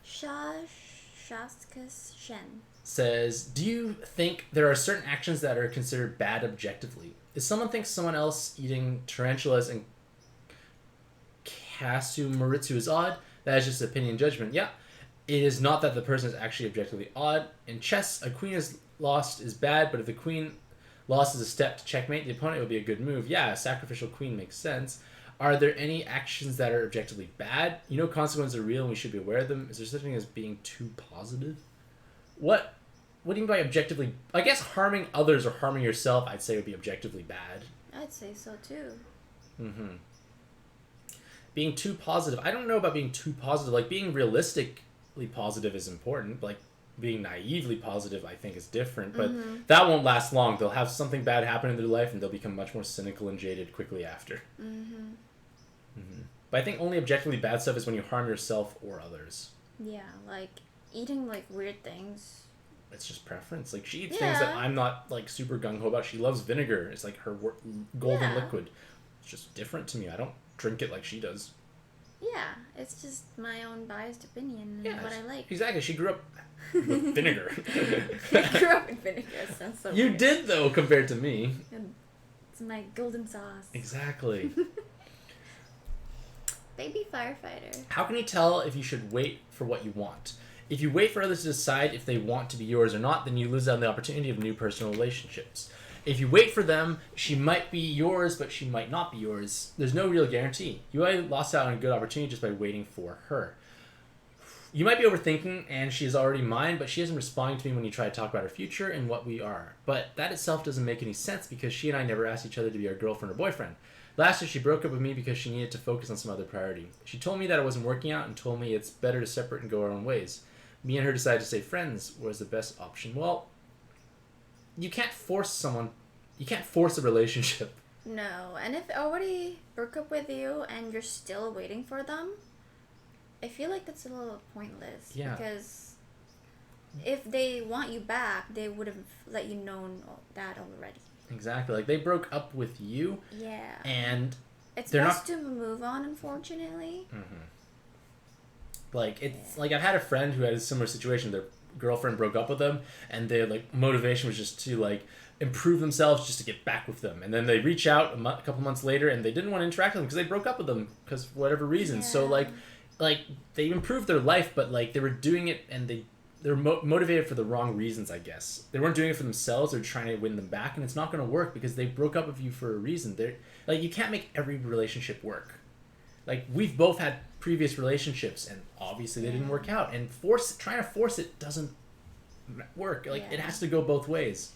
B: Shaskas Shen
A: says, do you think there are certain actions that are considered bad objectively? If someone thinks someone else eating tarantulas and Kasumaritsu is odd, that is just opinion judgment. Yeah, it is not that the person is actually objectively odd. In chess, a queen is lost is bad, but if the queen lost is a step to checkmate the opponent, it would be a good move. Yeah, a sacrificial queen makes sense. Are there any actions that are objectively bad? You know consequences are real and we should be aware of them. Is there such a thing as being too positive? What do you mean by objectively? I guess harming others or harming yourself, I'd say would be objectively bad.
B: I'd say so too.
A: Being too positive. I don't know about being too positive. Like being realistically positive is important. Like being naively positive, I think, is different. But that won't last long. They'll have something bad happen in their life and they'll become much more cynical and jaded quickly after. But I think only objectively bad stuff is when you harm yourself or others.
B: Yeah, like eating weird things.
A: It's just preference. Like she eats things that I'm not super gung-ho about. She loves vinegar. It's like her golden liquid. It's just different to me. I don't drink it like she does.
B: Yeah, it's just my own biased opinion and what I like.
A: Exactly. She grew up with vinegar.
B: I grew up with vinegar. It sounds so
A: You
B: weird.
A: did, though, compared to me.
B: It's my golden sauce.
A: Exactly.
B: Baby firefighter.
A: How can you tell if you should wait for what you want? If you wait for others to decide if they want to be yours or not, then you lose out on the opportunity of new personal relationships. If you wait for them, she might be yours, but she might not be yours. There's no real guarantee. You might have lost out on a good opportunity just by waiting for her. You might be overthinking, and she is already mine, but she isn't responding to me when you try to talk about her future and what we are. But that itself doesn't make any sense because she and I never asked each other to be our girlfriend or boyfriend. Last year, she broke up with me because she needed to focus on some other priority. She told me that it wasn't working out and told me it's better to separate and go our own ways. Me and her decided to stay friends was the best option. Well, you can't force a relationship.
B: No, and if already broke up with you and you're still waiting for them, I feel like that's a little pointless.
A: Yeah.
B: Because if they want you back, they would have let you know that already.
A: Exactly. Like, they broke up with you.
B: Yeah.
A: And
B: it's best to move on, unfortunately.
A: Like, it's like I've had a friend who had a similar situation. Their girlfriend broke up with them, and their motivation was just to improve themselves, just to get back with them. And then they reach out a couple months later, and they didn't want to interact with them because they broke up with them because of whatever reason. Yeah. So they improved their life, but they were doing it, and they're motivated for the wrong reasons, I guess. They weren't doing it for themselves. They're trying to win them back, and it's not going to work because they broke up with you for a reason. They're you can't make every relationship work. We've both had previous relationships, and obviously they didn't work out. And trying to force it doesn't work. It has to go both ways.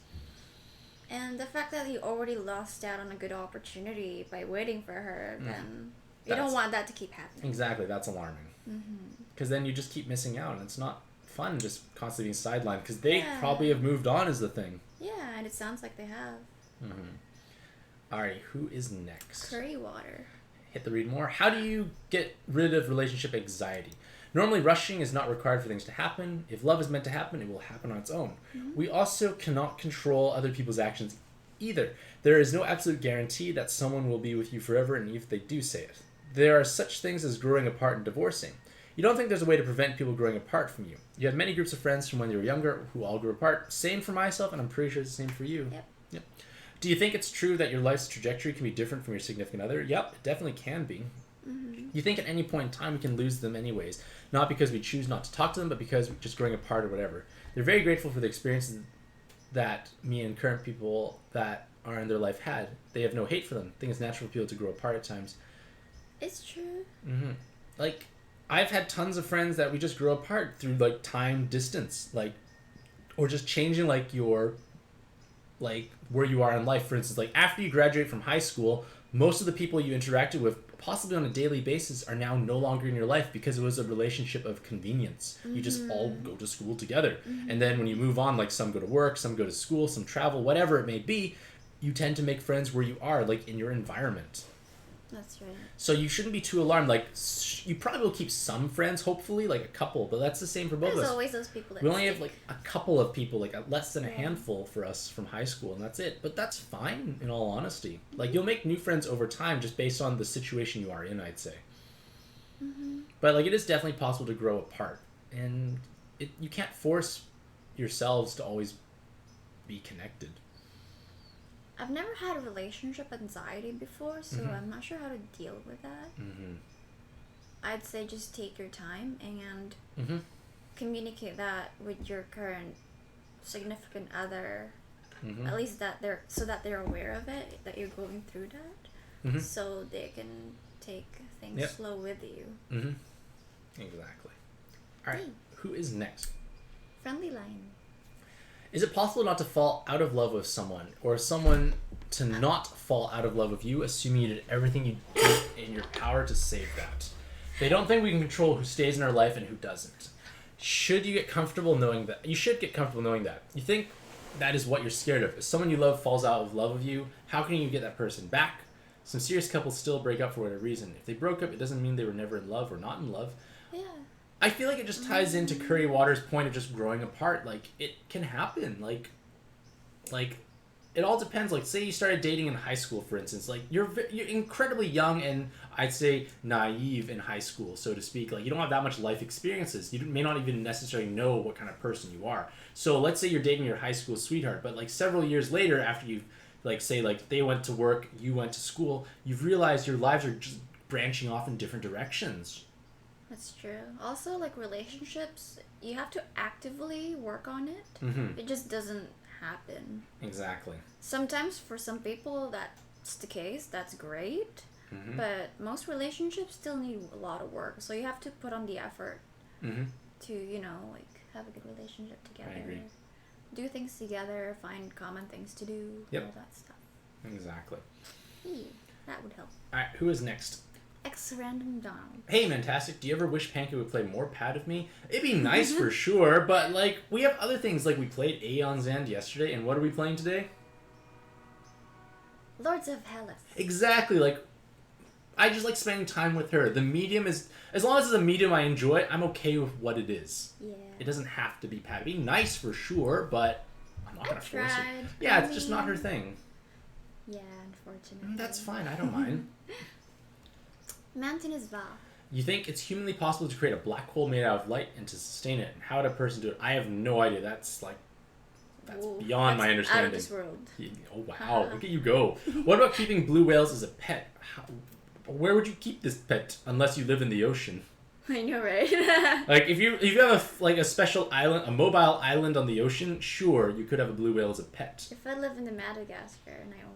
B: And the fact that you already lost out on a good opportunity by waiting for her, then you don't want that to keep happening.
A: Exactly, that's alarming. Because then you just keep missing out, and it's not fun just constantly being sidelined. Because they probably have moved on is the thing.
B: Yeah, and it sounds like they have.
A: Alright, who is next?
B: Curry water.
A: Hit the read more. How do you get rid of relationship anxiety? Normally, rushing is not required for things to happen. If love is meant to happen, it will happen on its own. We also cannot control other people's actions either. There is no absolute guarantee that someone will be with you forever, and if they do say it. There are such things as growing apart and divorcing. You don't think there's a way to prevent people growing apart from you. You have many groups of friends from when you were younger who all grew apart. Same for myself, and I'm pretty sure it's the same for you. Yep. Do you think it's true that your life's trajectory can be different from your significant other? Yep, it definitely can be. You think at any point in time we can lose them anyways. Not because we choose not to talk to them, but because we're just growing apart or whatever. They're very grateful for the experiences that me and current people that are in their life had. They have no hate for them. I think it's natural for people to grow apart at times.
B: It's true.
A: Like, I've had tons of friends that we just grow apart through, like, time, distance. Like, or just changing, like, your... like, where you are in life. For instance, like, after you graduate from high school, most of the people you interacted with, possibly on a daily basis, are now no longer in your life because it was a relationship of convenience. You just all go to school together. And then when you move on, like, some go to work, some go to school, some travel, whatever it may be, you tend to make friends where you are, like, in your environment.
B: That's right.
A: So you shouldn't be too alarmed. Like, you probably will keep some friends, hopefully, like a couple, but that's the same for both of us.
B: There's always those people that
A: we only
B: stick.
A: have, like, a couple of people, like, less than a handful for us from high school, and that's it. But that's fine, in all honesty. Like, you'll make new friends over time just based on the situation you are in, I'd say. But, like, it is definitely possible to grow apart. And you can't force yourselves to always be connected.
B: I've never had relationship anxiety before, so I'm not sure how to deal with that. I'd say just take your time and communicate that with your current significant other, at least that they're aware of it, that you're going through that, so they can take things slow with you.
A: Exactly. All right, who is next?
B: Friendly line.
A: Is it possible not to fall out of love with someone, or someone to not fall out of love with you, assuming you did everything you did in your power to save that? They don't think we can control who stays in our life and who doesn't. Should you get comfortable knowing that? You should get comfortable knowing that. You think that is what you're scared of. If someone you love falls out of love with you, how can you get that person back? Some serious couples still break up for whatever reason. If they broke up, it doesn't mean they were never in love or not in love.
B: Yeah.
A: I feel like it just ties into Curry Waters' point of just growing apart. Like, it can happen. Like, it all depends. Like, say you started dating in high school, for instance. Like, you're incredibly young and, I'd say, naive in high school, so to speak. Like, you don't have that much life experiences. You may not even necessarily know what kind of person you are. So let's say you're dating your high school sweetheart, but, like, several years later, after you've, like, say, like, they went to work, you went to school, you've realized your lives are just branching off in different directions.
B: That's true. Also, like, relationships, you have to actively work on it. It just doesn't happen.
A: Exactly.
B: Sometimes for some people that's the case, that's great. But most relationships still need a lot of work. So you have to put on the effort to, you know, like, have a good relationship together.
A: I agree.
B: Do things together, find common things to do, all that stuff.
A: Exactly.
B: That would help.
A: Alright, who is next?
B: Random Donald.
A: Hey, Mantastic'c, do you ever wish Pancake would play more pad with me? It'd be nice for sure, but, like, we have other things. Like, we played Aeon's End yesterday, and what are we playing today?
B: Lords of Hellas.
A: Exactly, like, I just like spending time with her. The medium is, as long as it's a medium I enjoy, I'm okay with what it is.
B: Yeah.
A: It doesn't have to be pad. It'd be nice for sure, but I'm not going to force it. Yeah,
B: I
A: it's just not her thing.
B: Yeah, unfortunately.
A: That's fine, I don't mind.
B: Mountainous Vow.
A: You think it's humanly possible to create a black hole made out of light and to sustain it? And how would a person do it? I have no idea. That's beyond my understanding.
B: Out of this world.
A: Oh wow! Look at you go. What about keeping blue whales as a pet? Where would you keep this pet unless you live in the ocean?
B: I know, right?
A: Like if you have a special island, a mobile island on the ocean, sure you could have a blue whale as a pet.
B: If I live in the Madagascar and I own it.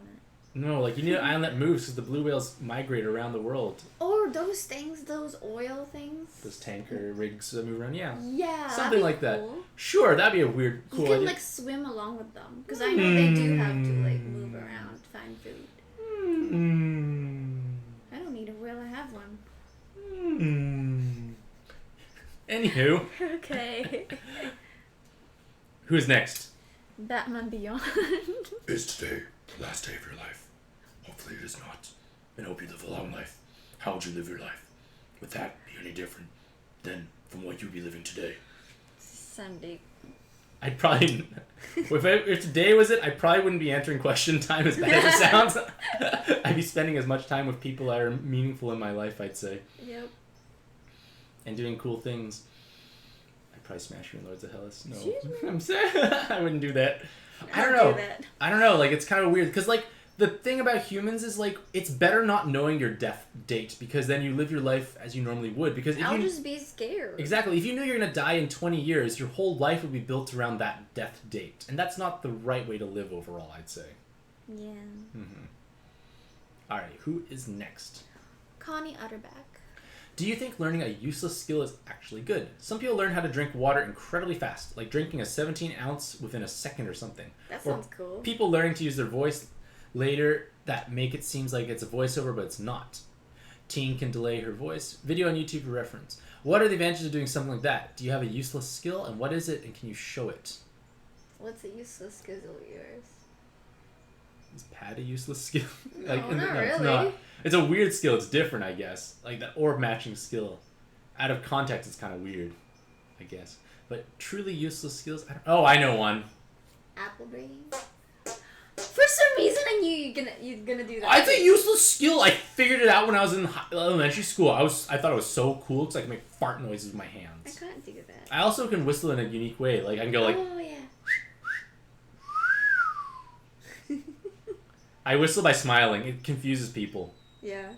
A: No, like you need an island that moves because the blue whales migrate around the world.
B: Or those things, those oil things.
A: Those tanker rigs that move around, yeah.
B: Yeah,
A: something like that.
B: Cool.
A: Sure, that'd be a weird, cool
B: You can
A: idea.
B: like swim along with them because I know they do have to like move around, find food. I don't need a whale. I have one.
A: Anywho.
B: Okay.
A: Who's next?
B: Batman Beyond.
C: Is today the last day of your life? Hopefully it is not. And hope you live a long life. How would you live your life? Would that be any different than from what you'd be living today?
B: Sunday.
A: I'd probably... if today was it, I probably wouldn't be answering question time as bad as it sounds. I'd be spending as much time with people that are meaningful in my life, I'd say.
B: Yep.
A: And doing cool things. I'd probably smash you in Lords of Hellas. No.
B: Excuse me?
A: I'm sorry. I wouldn't do that. I don't
B: I'll
A: know.
B: do that.
A: I don't know. Like, it's kind of weird. Because, like, the thing about humans is, like, it's better not knowing your death date, because then you live your life as you normally would. Because if
B: I'll
A: you
B: just be scared.
A: Exactly. If you knew you're going to die in 20 years, your whole life would be built around that death date. And that's not the right way to live overall, I'd say.
B: Yeah.
A: Mm-hmm. All right, who is next?
B: Connie Utterback.
A: Do you think learning a useless skill is actually good? Some people learn how to drink water incredibly fast, like drinking a 17 ounce within a second or something.
B: That
A: Or
B: sounds cool.
A: people learning to use their voice later that make it seems like it's a voiceover, but it's not. Teen can delay her voice. Video on YouTube for reference. What are the advantages of doing something like that? Do you have a useless skill, and what is it, and can you show it?
B: What's a useless skill of yours?
A: Is pad a useless skill?
B: No, not
A: It's
B: really.
A: not. It's a weird skill. It's different, I guess. Like that orb matching skill. Out of context, it's kind of weird, I guess. But truly useless skills? I know one.
B: Apple brain. For some reason, I knew you're gonna do that.
A: It's a useless skill. I figured it out when I was in elementary school. I thought it was so cool because I can make fart noises with my
B: I
A: hands.
B: can't do that.
A: I also can whistle in a unique way. Like I can go like.
B: Oh yeah.
A: I whistle by smiling. It confuses people.
B: Yeah.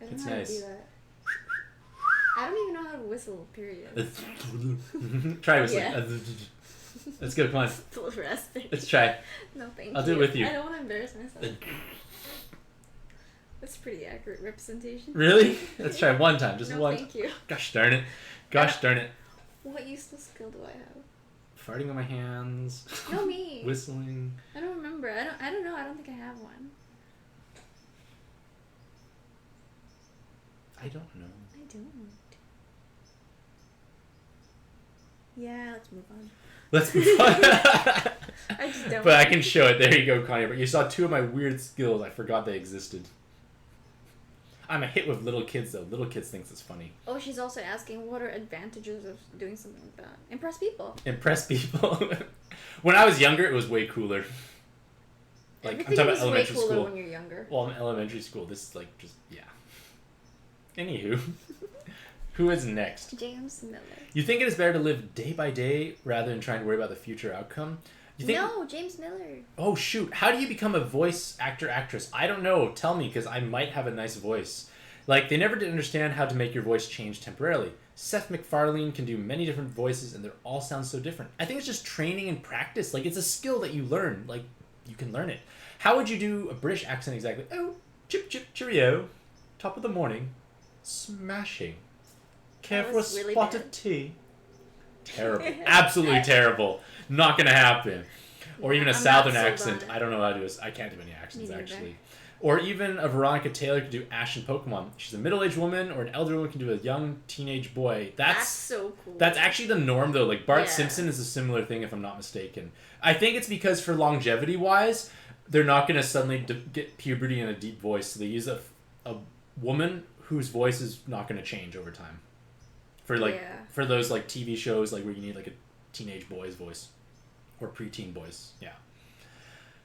B: I don't
A: It's
B: know how
A: nice.
B: to do that. I don't even know how to whistle. Period.
A: Try whistling.
B: Yeah.
A: Let's go. Come on.
B: It's a little raspy.
A: Let's try.
B: No, thank you.
A: I'll do it with you.
B: I don't want to embarrass myself. That's pretty accurate representation.
A: Really? Let's try one time. Just
B: No,
A: one.
B: thank you.
A: Gosh darn it. Gosh darn it.
B: What useless skill do I have?
A: Farting on my hands.
B: No, me.
A: Whistling.
B: I don't remember. I don't know. I don't think I have one.
A: I don't know.
B: I don't. Yeah, let's move on.
A: Let's move on.
B: I just don't.
A: But I can show it. There you go, Connie. But you saw two of my weird skills. I forgot they existed. I'm a hit with little kids, though. Little kids thinks it's funny.
B: Oh, she's also asking what are advantages of doing something like that. Impress people.
A: Impress people. When I was younger, it was way cooler. Like,
B: Everything
A: I'm talking
B: is
A: about
B: way
A: elementary
B: cooler
A: school.
B: when you're younger.
A: Well, in elementary school, this is like just, yeah. Anywho. Who is next?
B: James Miller.
A: You think it is better to live day by day rather than trying to worry about the future outcome? You think...
B: No, James Miller.
A: Oh, shoot. How do you become a voice actor, actress? I don't know. Tell me, because I might have a nice voice. Like, they never did understand how to make your voice change temporarily. Seth MacFarlane can do many different voices, and they all sound so different. I think it's just training and practice. Like, it's a skill that you learn. Like, you can learn it. How would you do a British accent exactly? Oh, chip, chip, cheerio. Top of the morning. Smashing. Care
B: That
A: for a
B: was really
A: spot
B: bad.
A: of tea? Terrible. Absolutely terrible. Not gonna happen. Or even a
B: I'm not
A: southern
B: so
A: accent.
B: bad.
A: I don't know how to do I can't do any accents,
B: Me neither.
A: actually. Or even a Veronica Taylor could do Ash in Pokemon. She's a middle-aged woman, or an elder woman can do a young teenage boy.
B: That's so cool.
A: That's actually the norm, though. Like, Bart
B: Yeah.
A: Simpson is a similar thing, if I'm not mistaken. I think it's because for longevity-wise, they're not going to suddenly get puberty in a deep voice. So they use a woman whose voice is not going to change over time. For, like,
B: Yeah.
A: for those, like, TV shows, like, where you need, like, a teenage boy's voice. Or preteen boys. Yeah.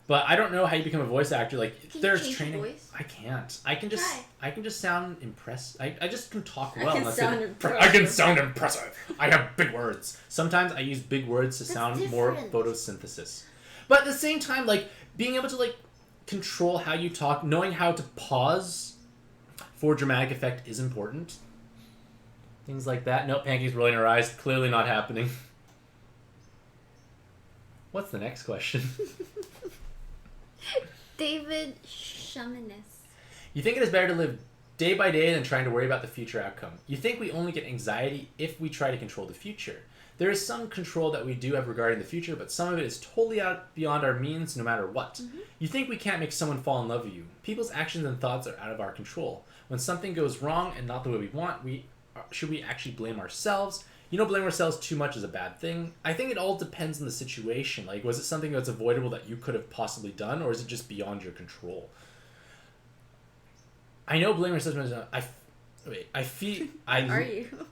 A: But I don't know how you become a voice actor. Like,
B: Can you
A: there's
B: change
A: training.
B: your voice?
A: I can't. I can just.
B: Try.
A: I can just sound impressed. I just can talk
B: I
A: well.
B: can
A: That's
B: sound
A: it.
B: impressive.
A: I can sound impressive. I have big words. Sometimes I use big words to
B: That's
A: sound more
B: different.
A: photosynthesis. But at the same time, like being able to like control how you talk, knowing how to pause for dramatic effect is important. Things like that. Nope, Pancake's rolling her eyes. Clearly not happening. What's the next question?
B: David Shamanis.
A: You think it is better to live day by day than trying to worry about the future outcome. You think we only get anxiety if we try to control the future. There is some control that we do have regarding the future, but some of it is totally out beyond our means no matter what.
B: Mm-hmm.
A: You think we can't make someone fall in love with you. People's actions and thoughts are out of our control. When something goes wrong and not the way we want, should we actually blame ourselves? You know, blame ourselves too much is a bad thing. I think it all depends on the situation. Like, was it something that's avoidable that you could have possibly done, or is it just beyond your control? I know blame ourselves. I feel.
B: Are you?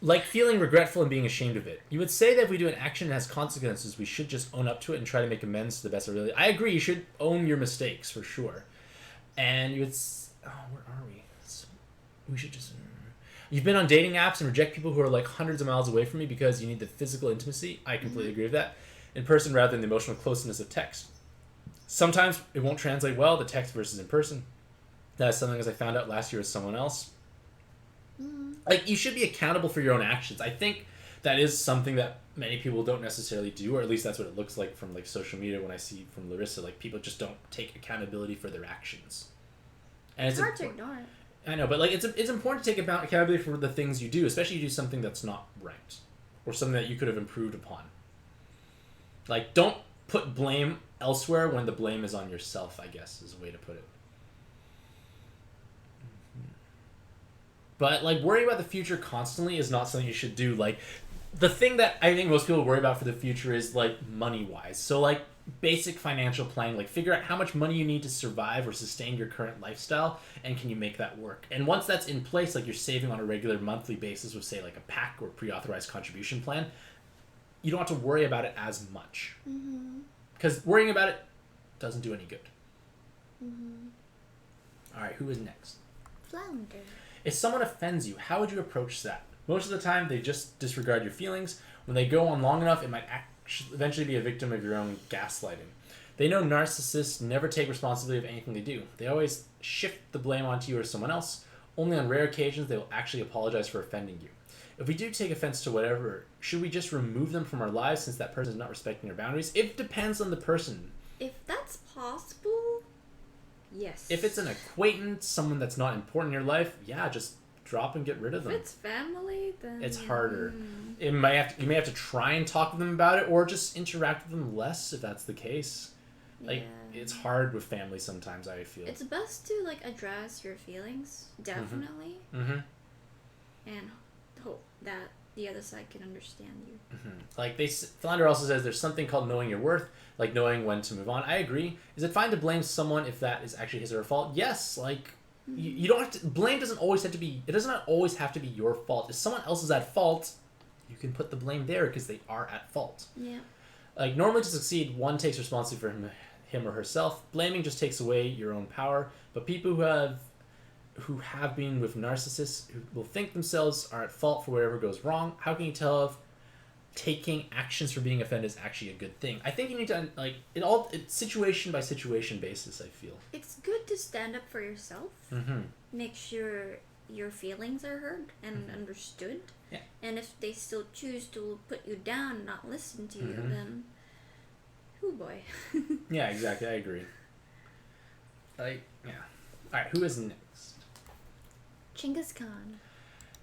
A: Like feeling regretful and being ashamed of it. You would say that if we do an action that has consequences, we should just own up to it and try to make amends to the best of our ability. I agree. You should own your mistakes for sure. And you would. Where are we? We should just. You've been on dating apps and reject people who are like hundreds of miles away from you because you need the physical intimacy. I completely agree with that. In person rather than the emotional closeness of text. Sometimes it won't translate well, the text versus in person. That's something as I found out last year with someone else. Like, you should be accountable for your own actions. I think that is something that many people don't necessarily do, or at least that's what it looks like from like social media when I see from Larissa. Like, people just don't take accountability for their actions. And
B: it's hard to ignore it.
A: I know, but like it's important to take accountability for the things you do, especially if you do something that's not right or something that you could have improved upon. Like, don't put blame elsewhere when the blame is on yourself, I guess, is a way to put it. But like, worrying about the future constantly is not something you should do. Like, the thing that I think most people worry about for the future is like money-wise. So like, basic financial planning, like figure out how much money you need to survive or sustain your current lifestyle, and can you make that work. And once that's in place, like you're saving on a regular monthly basis with say like a PAC or pre-authorized contribution plan, you don't have to worry about it as much, because worrying about it doesn't do any good. All right, who is next?
B: Flounder.
A: If someone offends you, how would you approach that? Most of the time they just disregard your feelings. When they go on long enough, it might eventually be a victim of your own gaslighting. They know narcissists never take responsibility of anything they do. They always shift the blame onto you or someone else. Only on rare occasions they will actually apologize for offending you. If we do take offense to whatever, should we just remove them from our lives since that person is not respecting our boundaries? It depends on the person.
B: If that's possible, yes.
A: If it's an acquaintance, someone that's not important in your life, yeah, just drop and get rid of them.
B: If it's family, then
A: it's harder. You may have to try and talk to them about it, or just interact with them less if that's the case. Like, it's hard with family sometimes, I feel.
B: It's best to like address your feelings, definitely, and hope that the other side can understand you.
A: Like, Flounder also says there's something called knowing your worth, like knowing when to move on. I agree. Is it fine to blame someone if that is actually his or her fault? Yes. Like, you don't have to. Blame doesn't always have to be. It doesn't always have to be your fault. If someone else is at fault, you can put the blame there because they are at fault.
B: Yeah.
A: Like, normally to succeed, one takes responsibility for him or herself. Blaming just takes away your own power. But people who have been with narcissists who will think themselves are at fault for whatever goes wrong. How can you tell if taking actions for being offended is actually a good thing? I think you need to, like, it's situation by situation basis, I feel.
B: It's good to stand up for yourself. Make sure your feelings are heard and understood.
A: Yeah.
B: And if they still choose to put you down and not listen to you, then, oh boy.
A: Yeah, exactly. I agree. Like, yeah. All right, who is next?
B: Chinggis Khan.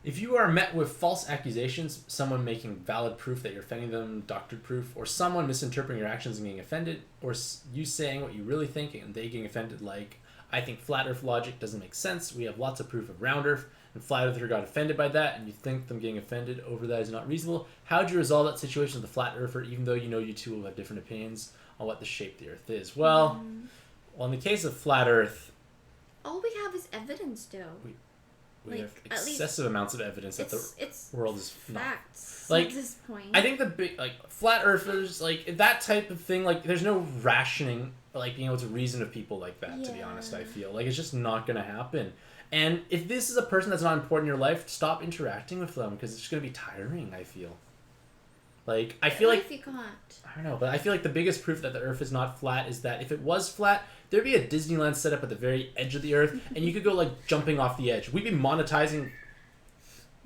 A: If you are met with false accusations, someone making valid proof that you're offending them, doctored proof, or someone misinterpreting your actions and getting offended, or you saying what you really think and they getting offended, like, I think flat earth logic doesn't make sense, we have lots of proof of round earth, and flat earther got offended by that, and you think them getting offended over that is not reasonable, how do you resolve that situation with the flat earther, even though you know you two will have different opinions on what the shape of the earth is? Well, in the case of flat earth,
B: all we have is evidence, though.
A: We have excessive amounts of evidence that the world is
B: facts
A: not. Like,
B: at this point.
A: I think the big, like, flat earthers, like, that type of thing, like, there's no rationing, like, being able to reason with people like that, to be honest, I feel. Like, it's just not going to happen. And if this is a person that's not important in your life, stop interacting with them, because it's just going to be tiring, I feel. Like, I feel like...
B: If you can't.
A: I don't know, but I feel like the biggest proof that the earth is not flat is that if it was flat, there'd be a Disneyland set up at the very edge of the earth, and you could go, like, jumping off the edge. We'd be monetizing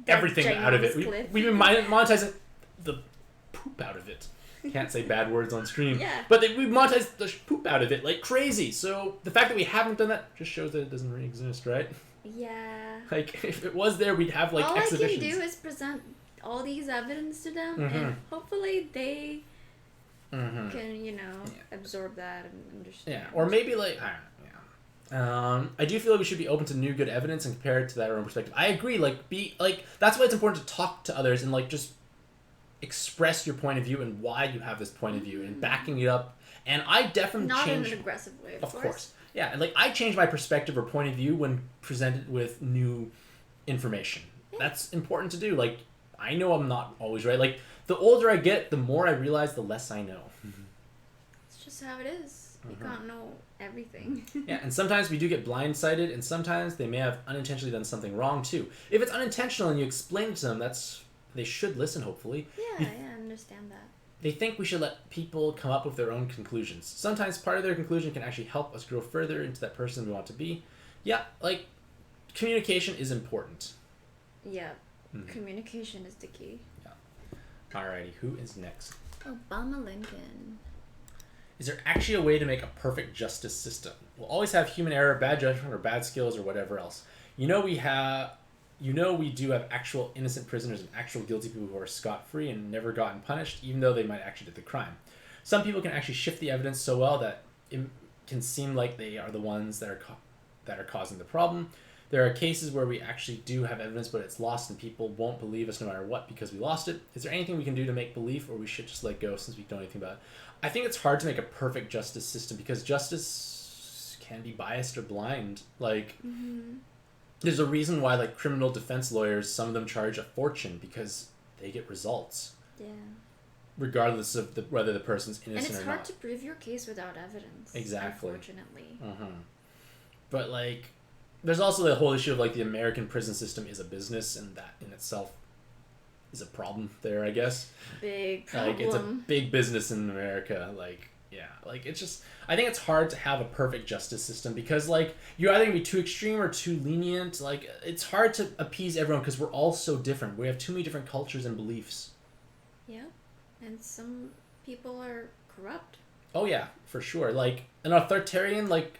A: everything out of it. We'd be monetizing the poop out of it. Can't say bad words on stream.
B: Yeah.
A: But we monetize the poop out of it like crazy. So the fact that we haven't done that just shows that it doesn't really exist, right?
B: Yeah.
A: Like, if it was there, we'd have, like,
B: all
A: exhibitions.
B: All I can do is present all these evidence to them, and hopefully they can, you know, absorb that and understand.
A: Yeah, or maybe, like, I don't know, I do feel like we should be open to new good evidence and compare it to that our own perspective. I agree, like, that's why it's important to talk to others and, like, just express your point of view and why you have this point of view and backing it up. And I definitely
B: not in an aggressive way, of course.
A: Yeah, and, like, I change my perspective or point of view when presented with new information. Yeah. That's important to do. Like, I know I'm not always right. Like, the older I get, the more I realize the less I know.
B: It's just how it is. You can't know everything.
A: Yeah, and sometimes we do get blindsided, and sometimes they may have unintentionally done something wrong, too. If it's unintentional and you explain it to them, they should listen, hopefully.
B: Yeah, I understand that.
A: They think we should let people come up with their own conclusions. Sometimes part of their conclusion can actually help us grow further into that person we want to be. Yeah, like, communication is important.
B: Yeah. Communication is the key.
A: Yeah. Alrighty, who is next?
B: Obama Lincoln.
A: Is there actually a way to make a perfect justice system? We'll always have human error, bad judgment, or bad skills, or whatever else. We do have actual innocent prisoners and actual guilty people who are scot-free and never gotten punished, even though they might actually did the crime. Some people can actually shift the evidence so well that it can seem like they are the ones that are causing the problem. There are cases where we actually do have evidence, but it's lost and people won't believe us no matter what because we lost it. Is there anything we can do to make belief, or we should just let go since we don't know anything about it? I think it's hard to make a perfect justice system because justice can be biased or blind. Like, there's a reason why, like, criminal defense lawyers, some of them charge a fortune because they get results. Yeah. Regardless of whether the person's innocent or not.
B: And it's hard to prove your case without evidence.
A: Exactly.
B: Unfortunately.
A: But, like, there's also the whole issue of, like, the American prison system is a business, and that in itself is a problem there, I guess.
B: Big problem.
A: Like, it's a big business in America. Like, yeah. Like, it's just... I think it's hard to have a perfect justice system because, like, you're either going to be too extreme or too lenient. Like, it's hard to appease everyone because we're all so different. We have too many different cultures and beliefs.
B: Yeah. And some people are corrupt.
A: Oh, yeah. For sure. Like, an authoritarian, like,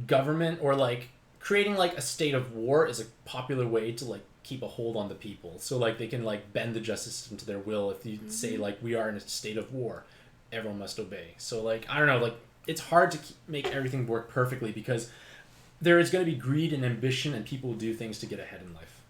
A: government or, like, creating, like, a state of war is a popular way to, like, keep a hold on the people. So, like, they can, like, bend the justice system to their will. If you say, like, we are in a state of war, everyone must obey. So, like, I don't know, like, it's hard to make everything work perfectly because there is going to be greed and ambition and people will do things to get ahead in life.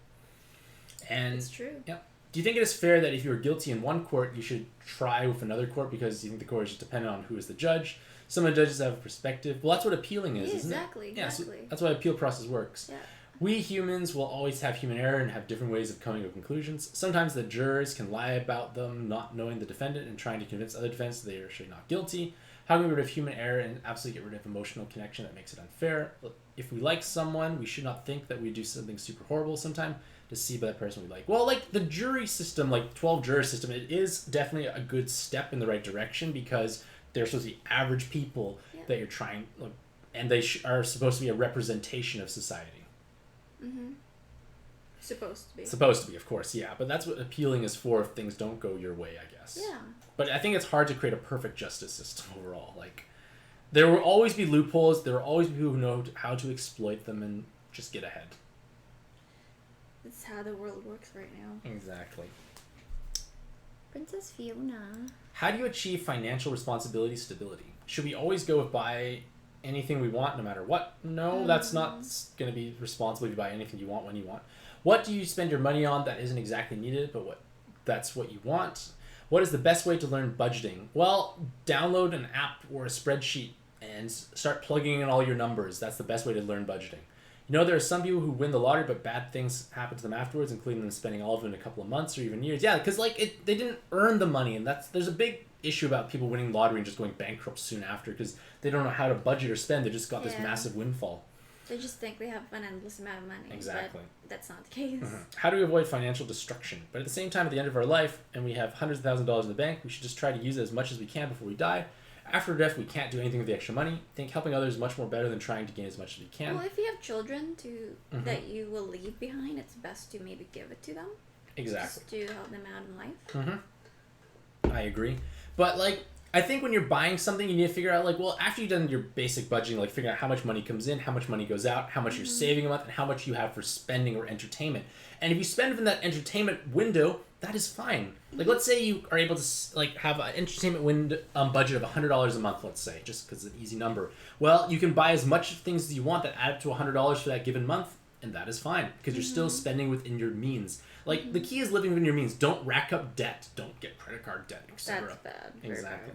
A: And
B: it's true.
A: Yeah. Do you think it is fair that if you are guilty in one court, you should try with another court because you think the court is just dependent on who is the judge? Some of the judges have a perspective. Well, that's what appealing is, isn't it?
B: Exactly.
A: Yeah, so that's why appeal process works.
B: Yeah.
A: We humans will always have human error and have different ways of coming to conclusions. Sometimes the jurors can lie about them, not knowing the defendant and trying to convince other defendants they are actually not guilty. How can we get rid of human error and absolutely get rid of emotional connection that makes it unfair? If we like someone, we should not think that we do something super horrible sometime to see by that person we like. Well, like the jury system, like 12 juror system, it is definitely a good step in the right direction because they're supposed to be average people that you're trying, like, and they are supposed to be a representation of society. Supposed to be, of course, yeah. But that's what appealing is for if things don't go your way, I guess.
B: Yeah.
A: But I think it's hard to create a perfect justice system overall. Like, there will always be loopholes. There will always be people who know how to exploit them and just get ahead.
B: That's how the world works right now.
A: Exactly.
B: Princess Fiona.
A: How do you achieve financial responsibility stability? Should we always go with buy anything we want no matter what? No, that's not going to be responsible if you buy anything you want when you want. What do you spend your money on that isn't exactly needed, but that's what you want? What is the best way to learn budgeting? Well, download an app or a spreadsheet and start plugging in all your numbers. That's the best way to learn budgeting. You know, there are some people who win the lottery, but bad things happen to them afterwards, including them spending all of it in a couple of months or even years. Yeah, because they didn't earn the money, and there's a big issue about people winning lottery and just going bankrupt soon after because they don't know how to budget or spend. They just got this massive windfall.
B: They just think they have an endless amount of money.
A: Exactly.
B: But that's not the case.
A: How do we avoid financial destruction? But at the same time, at the end of our life, and we have hundreds of thousands of dollars in the bank, we should just try to use it as much as we can before we die. After death, we can't do anything with the extra money. I think helping others is much more better than trying to gain as much as we can.
B: Well, if you have children that you will leave behind, it's best to maybe give it to them.
A: Exactly.
B: Just to help them out in life.
A: I agree. But, like, I think when you're buying something, you need to figure out, like, well, after you've done your basic budgeting, like, figure out how much money comes in, how much money goes out, how much you're saving a month, and how much you have for spending or entertainment. And if you spend within that entertainment window, that is fine. Like, let's say you are able to, like, have an entertainment budget of $100 a month, let's say, just because it's an easy number. Well, you can buy as much things as you want that add up to $100 for that given month, and that is fine, because you're still spending within your means. Like, the key is living within your means. Don't rack up debt. Don't get credit card debt, etc.
B: That's bad.
A: Exactly.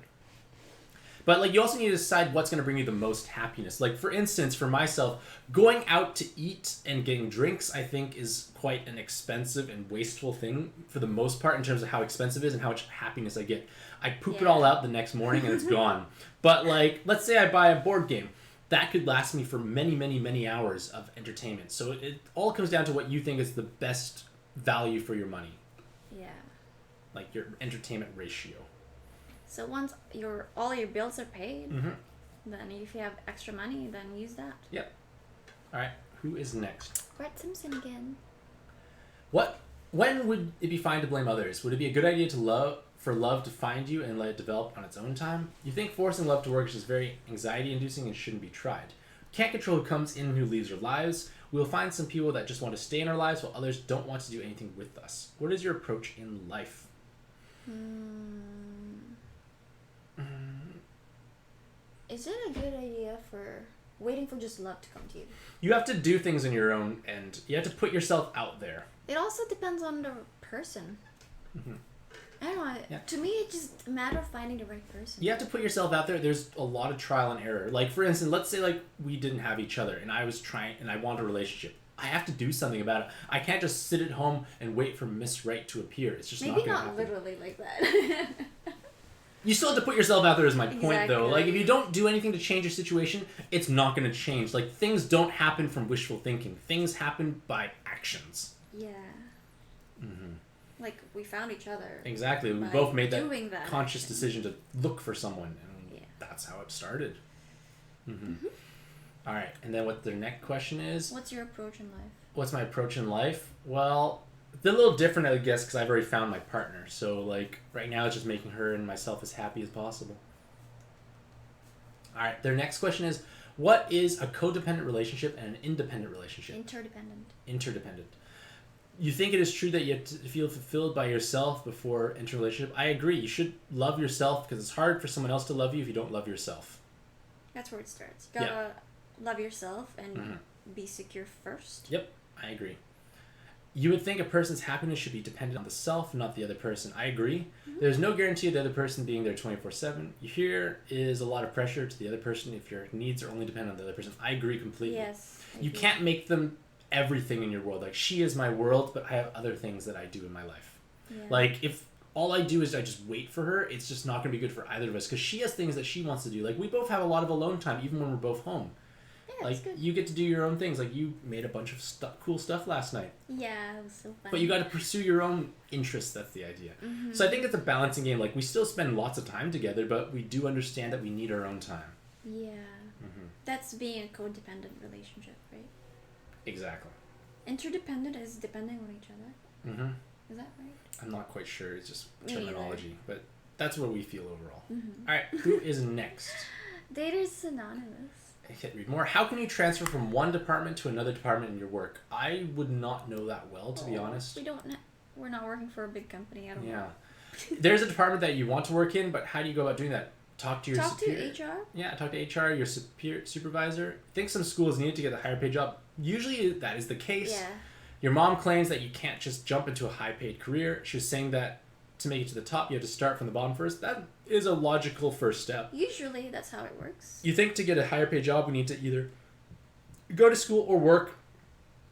A: But, like, you also need to decide what's going to bring you the most happiness. Like, for instance, for myself, going out to eat and getting drinks, I think, is quite an expensive and wasteful thing for the most part in terms of how expensive it is and how much happiness I get. I poop it all out the next morning and it's gone. But, like, let's say I buy a board game. That could last me for many, many, many hours of entertainment. So it all comes down to what you think is the best value for your money.
B: Yeah.
A: Like, your entertainment ratio.
B: So once all your bills are paid,
D: Mm-hmm.
B: then if you have extra money, then use that.
D: Yep. All right. Who is next?
B: Brett Simpson again.
D: When would it be fine to blame others? Would it be a good idea for love to find you and let it develop on its own time? You think forcing love to work is just very anxiety-inducing and shouldn't be tried. Can't control who comes in and who leaves our lives. We'll find some people that just want to stay in our lives while others don't want to do anything with us. What is your approach in life?
B: Is it a good idea for waiting for just love to come to you?
D: You have to do things on your own, and you have to put yourself out there.
B: It also depends on the person. I don't know.
D: Yeah.
B: To me, it's just a matter of finding the right person.
D: You have to put yourself out there. There's a lot of trial and error. Like, for instance, let's say, like, we didn't have each other, and I was trying, and I want a relationship. I have to do something about it. I can't just sit at home and wait for Miss Right to appear. It's just
B: Maybe
D: not going to
B: not
D: happen.
B: literally like that.
D: You still have to put yourself out there is my point, though.
B: Exactly.
D: Like, if you don't do anything to change your situation, it's not going to change. Like, things don't happen from wishful thinking. Things happen by actions.
B: Yeah. Like, we found each other.
D: Exactly. We
B: by
D: both made
B: doing
D: that
B: that
D: conscious
B: action.
D: decision to look for someone, and
B: Yeah.
D: that's how it started. All right, and then what the next question is,
B: What's your approach in life?
D: what's my approach in life? Well, it's a little different, I guess, because I've already found my partner. So, like, right now it's just making her and myself as happy as possible. All right, their next question is, what is a codependent relationship and an independent relationship?
B: Interdependent.
D: Interdependent. You think it is true that you have to feel fulfilled by yourself before entering a relationship? I agree. You should love yourself because it's hard for someone else to love you if you don't love yourself.
B: That's where it starts. You gotta love yourself and be secure first.
D: Yep, I agree. You would think a person's happiness should be dependent on the self, not the other person. I agree. There's no guarantee of the other person being there 24/7. Here is a lot of pressure to the other person if your needs are only dependent on the other person. I agree completely.
B: Yes. I
D: You
B: agree.
D: can't make them everything in your world. Like, she is my world, but I have other things that I do in my life.
B: Yeah.
D: Like, if all I do is I just wait for her, it's just not going to be good for either of us because she has things that she wants to do. Like, we both have a lot of alone time, even when we're both home.
B: Yeah,
D: Like,
B: that's good.
D: you get to do your own things. Like, you made a bunch of cool stuff last night.
B: Yeah, it was so fun.
D: But you got to pursue your own interests. That's the idea. So I think it's a balancing game. Like, we still spend lots of time together, but we do understand that we need our own time.
B: Yeah. That's being a codependent relationship, right?
D: Exactly.
B: Interdependent is depending on each other. Is that right?
D: I'm not quite sure. It's just
B: Me neither.
D: terminology. But that's what we feel overall. All right. Who is next?
B: Daters Anonymous.
D: I can't read more. How can you transfer from one department to another department in your work? I would not know that well, to be honest.
B: We're not working for a big company. I don't know.
D: Yeah. There's a department that you want to work in, but how do you go about doing that? Talk to your
B: Talk
D: superior.
B: to HR.
D: Yeah, talk to HR, your supervisor. I think some schools need to get a higher paid job. Usually that is the case.
B: Yeah.
D: Your mom claims that you can't just jump into a high paid career. She was saying that to make it to the top, you have to start from the bottom first. That is a logical first step.
B: Usually that's how it works.
D: You think to get a higher paid job, we need to either go to school or work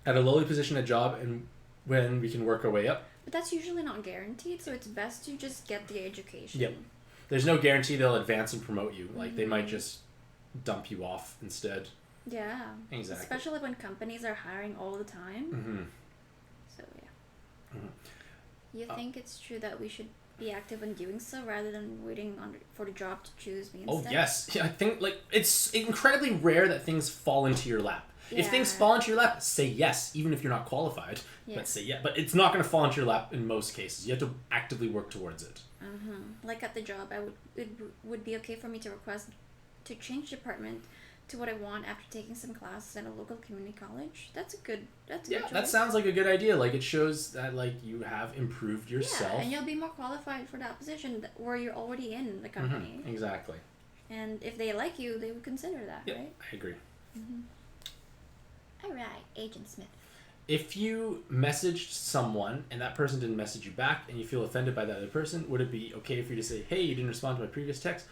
D: at a lowly position at job, and when we can work our way up.
B: But that's usually not guaranteed, so it's best to just get the education.
D: Yep. There's no guarantee they'll advance and promote you. Like, they might just dump you off instead.
B: Yeah.
D: Exactly.
B: Especially when companies are hiring all the time. So, yeah. You think it's true that we should be active in doing so rather than waiting for the job to choose me
D: Oh,
B: instead?
D: yes. Yeah, I think, like, it's incredibly rare that things fall into your lap. If things
B: Yeah.
D: fall into your lap, say yes, even if you're not qualified.
B: Yeah.
D: But say yeah. But it's not going to fall into your lap in most cases. You have to actively work towards it.
B: Like at the job, it would be okay for me to request to change department to what I want after taking some classes at a local community college. That's a good
D: Yeah,
B: choice.
D: that sounds like a good idea. Like, it shows that, like, you have improved yourself.
B: Yeah, and you'll be more qualified for that position where you're already in the company.
D: Exactly.
B: And if they like you, they would consider that,
D: Yep,
B: right?
D: I agree.
B: All right, Agent Smith.
D: If you messaged someone and that person didn't message you back and you feel offended by that other person, would it be okay for you to say, hey, you didn't respond to my previous text?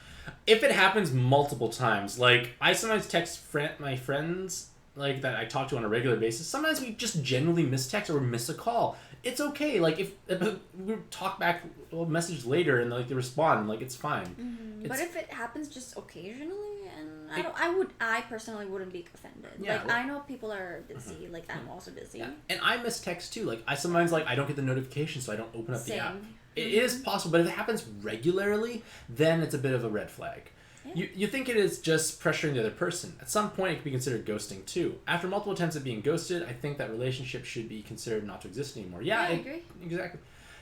D: If it happens multiple times, like, I sometimes text my friends, like, that I talk to on a regular basis. Sometimes we just generally miss text or miss a call. It's okay. Like, if we talk back, we'll message later and, like, they respond, like, it's fine.
B: But if it happens just occasionally, and I personally wouldn't be offended.
D: Yeah,
B: like,
D: well-
B: I know people are busy. Like, I'm also busy.
D: And I miss text too. Like, I sometimes, like, I don't get the notification, so I don't open up the
B: Same.
D: app. It is possible, but if it happens regularly, then it's a bit of a red flag.
B: Yeah.
D: You think it is just pressuring the other person. At some point, it can be considered ghosting too. After multiple attempts at being ghosted, I think that relationship should be considered not to exist anymore. Yeah,
B: I agree.
D: Exactly.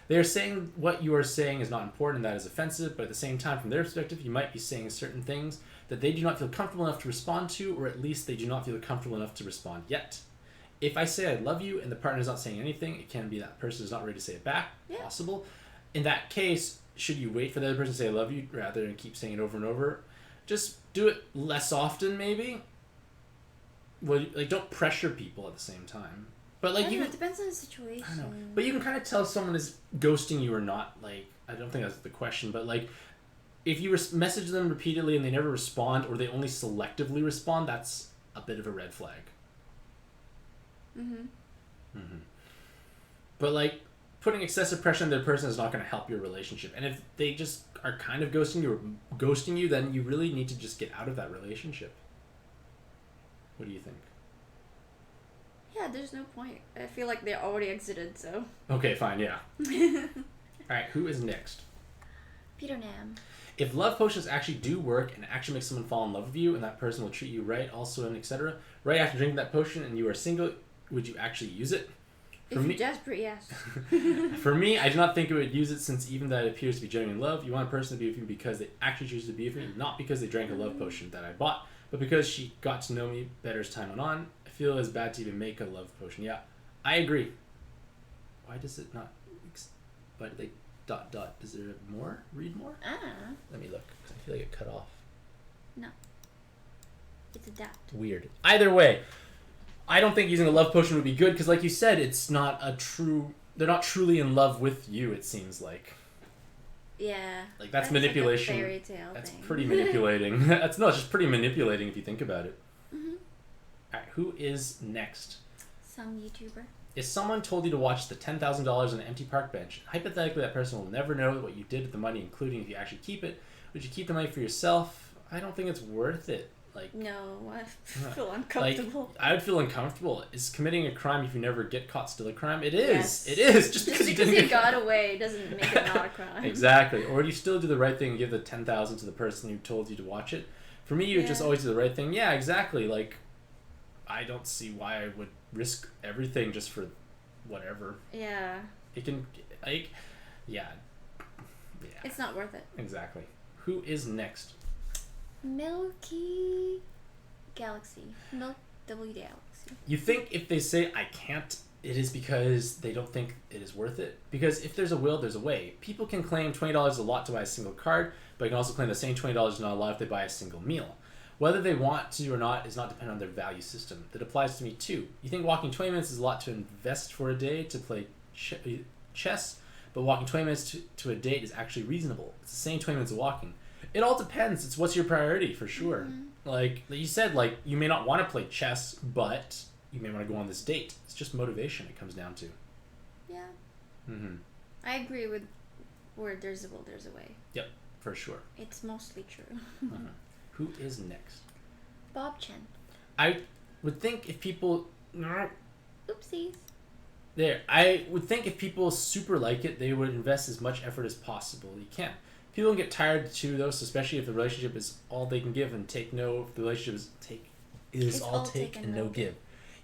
D: They're saying what you are saying is not important and that is offensive, but at the same time, from their perspective, you might be saying certain things that they do not feel comfortable enough to respond to, or at least they do not feel comfortable enough to respond yet. If I say I love you and the partner is not saying anything, it can be that person is not ready to say it back.
B: Yeah.
D: Possible. In that case, should you wait for the other person to say I love you rather than keep saying it over and over? Just do it less often, maybe. Well, like, don't pressure people at the same time. But like,
B: It depends on the situation.
D: I know. But you can kind of tell if someone is ghosting you or not. Like, I don't think that's the question, but like, if you message them repeatedly and they never respond, or they only selectively respond, that's a bit of a red flag. But like, putting excessive pressure on the other person is not going to help your relationship. And if they just are kind of ghosting you, then you really need to just get out of that relationship. What do you think?
B: Yeah, there's no point. I feel like they already exited, so.
D: Okay, fine, yeah. Alright, who is next?
B: Peter Nam.
D: If love potions actually do work and actually make someone fall in love with you and that person will treat you right, also, and etc., right after drinking that potion and you are single, would you actually use it?
B: If you're desperate, yes.
D: For me, I do not think it would use it, since even though it appears to be genuine love, you want a person to be with you because they actually choose to be with you, not because they drank a love potion that I bought, but because she got to know me better as time went on. I feel it's bad to even make a love potion. Yeah, I agree. Why does it not... But like, ... Does there more? Read more? Let me look, because I feel like it cut off.
B: No. It's a dot.
D: Weird. Either way, I don't think using a love potion would be good, because like you said, it's not a true... They're not truly in love with you, it seems like.
B: Yeah.
D: Like, that's manipulation.
B: Like a fairy tale
D: That's
B: thing.
D: pretty manipulating. It's just pretty manipulating if you think about it. Alright, who is next?
B: Some YouTuber.
D: If someone told you to watch the $10,000 on an empty park bench, hypothetically that person will never know what you did with the money, including if you actually keep it, would you keep the money for yourself? I don't think it's worth it. Like,
B: no, I feel uncomfortable.
D: Like, I would feel uncomfortable. Is committing a crime if you never get caught still a crime? It is.
B: Yes.
D: It is. Just because
B: you got away doesn't make it not a crime.
D: Exactly. Or do you still do the right thing and give the $10,000 to the person who told you to watch it? For me, you would just always do the right thing. Yeah, exactly. Like, I don't see why I would risk everything just for whatever.
B: Yeah.
D: It can, like, yeah.
B: It's not worth it.
D: Exactly. Who is next?
B: Milky Galaxy. Milk W Galaxy.
D: You think if they say I can't, it is because they don't think it is worth it? Because if there's a will, there's a way. People can claim $20 is a lot to buy a single card, but you can also claim the same $20 is not a lot if they buy a single meal. Whether they want to or not is not dependent on their value system. That applies to me too. You think walking 20 minutes is a lot to invest for a day to play chess, but walking 20 minutes to a date is actually reasonable. It's the same 20 minutes of walking. It all depends. It's what's your priority, for sure. Like you said, like, you may not want to play chess, but you may want to go on this date. It's just motivation it comes down to.
B: Yeah.
D: Mm-hmm.
B: I agree with where there's a will, there's a way.
D: Yep, for sure.
B: It's mostly true.
D: Who is next?
B: Bob Chen.
D: I would think if people...
B: Oopsies.
D: There. I would think if people super like it, they would invest as much effort as possible. You can. People can get tired too, though, so especially if the relationship is all they can give and take no... If the relationship is all take and no give.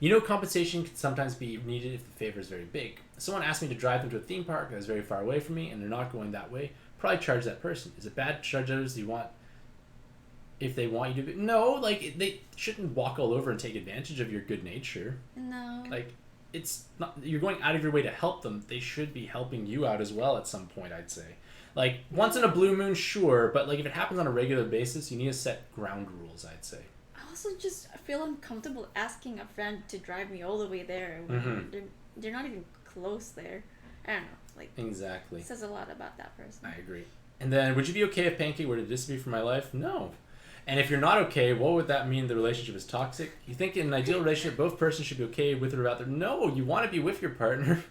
D: You know, compensation can sometimes be needed if the favor is very big. If someone asked me to drive them to a theme park that is very far away from me and they're not going that way, probably charge that person. Is it bad to charge others you want... If they want you to be... No, like, they shouldn't walk all over and take advantage of your good nature.
B: No.
D: Like, it's not... You're going out of your way to help them. They should be helping you out as well at some point, I'd say. Like, once in a blue moon, sure, but, like, if it happens on a regular basis, you need to set ground rules, I'd say.
B: I also just feel uncomfortable asking a friend to drive me all the way there when they're not even close there. I don't know. Like,
D: exactly.
B: It says a lot about that person.
D: I agree. And then, would you be okay if Pancake were to disappear from my life? No. And if you're not okay, what would that mean the relationship is toxic? You think in an ideal relationship, both persons should be okay with it or without them? No, you want to be with your partner.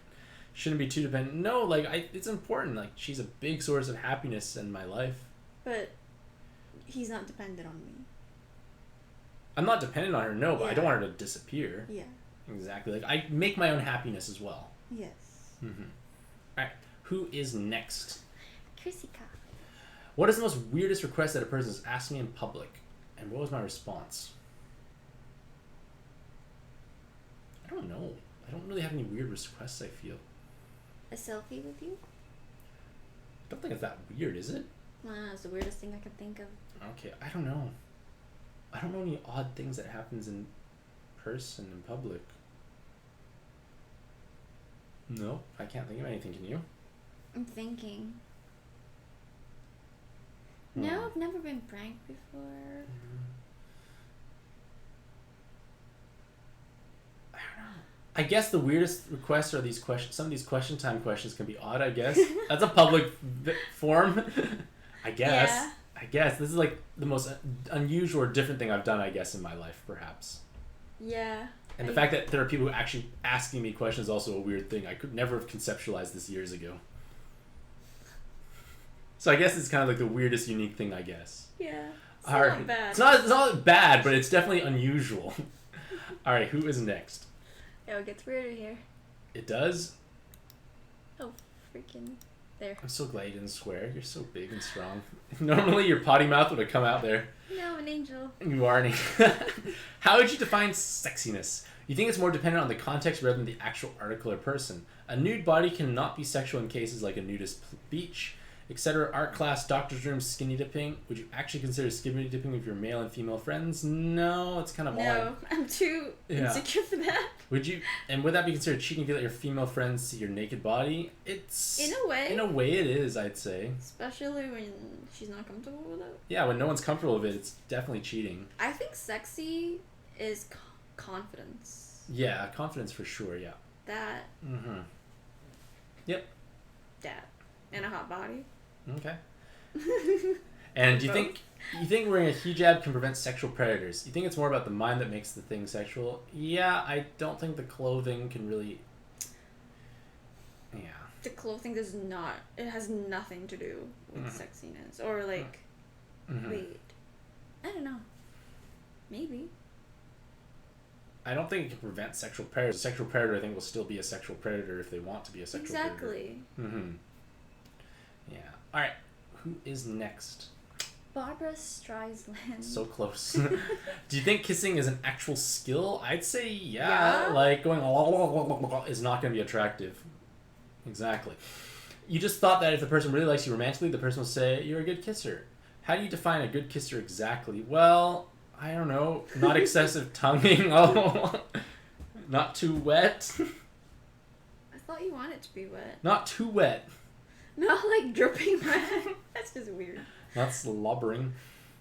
D: Shouldn't be too dependent. No, like, it's important. Like, she's a big source of happiness in my life.
B: But he's not dependent on me.
D: I'm not dependent on her, no, but I don't want her to disappear.
B: Yeah.
D: Exactly. Like, I make my own happiness as well.
B: Yes.
D: Mm-hmm. Alright. Who is next?
B: Chrissika.
D: What is the most weirdest request that a person has asked me in public? And what was my response? I don't know. I don't really have any weird requests, I feel.
B: A selfie with you?
D: I don't think it's that weird, is it?
B: It's the weirdest thing I could think of.
D: Okay, I don't know. I don't know any odd things that happens in person in public. No, I can't think of anything. Can you?
B: I'm thinking. No, I've never been pranked before.
D: I don't know. I guess the weirdest requests are these questions. Some of these question time questions can be odd, I guess. That's a public form. I guess.
B: Yeah.
D: I guess. This is like the most unusual or different thing I've done, I guess, in my life, perhaps.
B: Yeah.
D: And the fact that there are people who are actually asking me questions is also a weird thing. I could never have conceptualized this years ago. So I guess it's kind of like the weirdest, unique thing, I guess.
B: Yeah. It's
D: All right.
B: not bad.
D: It's not bad, but it's definitely unusual. All right, who is next?
B: Oh, it gets weirder here.
D: It does?
B: Oh, freaking. There.
D: I'm so glad you didn't swear. You're so big and strong. Normally your potty mouth would have come out there.
B: No, I'm an angel.
D: You are an angel. How would you define sexiness? You think it's more dependent on the context rather than the actual article or person. A nude body cannot be sexual in cases like a nudist beach, etc. Art class, doctor's room, skinny dipping. Would you actually consider skinny dipping with your male and female friends? No, it's kind of odd.
B: No, I'm too insecure for that.
D: Would you? And would that be considered cheating if you let your female friends see your naked body? It's
B: In a way.
D: In a way, it is. I'd say.
B: Especially when she's not comfortable with it.
D: Yeah, when no one's comfortable with it, it's definitely cheating.
B: I think sexy is confidence.
D: Yeah, confidence for sure. Yeah.
B: That.
D: Mm-hmm. Yep.
B: That. And a hot body.
D: Okay. And do you think wearing a hijab can prevent sexual predators? You think it's more about the mind that makes the thing sexual? Yeah, I don't think the clothing can really. Yeah.
B: The clothing does not. It has nothing to do with sexiness. Or like. Wait. I don't know. Maybe.
D: I don't think it can prevent sexual predators. A sexual predator, I think, will still be a sexual predator if they want to be a sexual predator.
B: Exactly.
D: Mm-hmm. Yeah. All right. Who is next?
B: Barbara Streisand.
D: So close. Do you think kissing is an actual skill? I'd say yeah. Like going is not going to be attractive. Exactly. You just thought that if the person really likes you romantically, the person will say you're a good kisser. How do you define a good kisser exactly? Well, I don't know. Not excessive tonguing. Not too wet.
B: I thought you wanted to be wet.
D: Not too wet.
B: Not like dripping wet. That's just weird.
D: Not slobbering.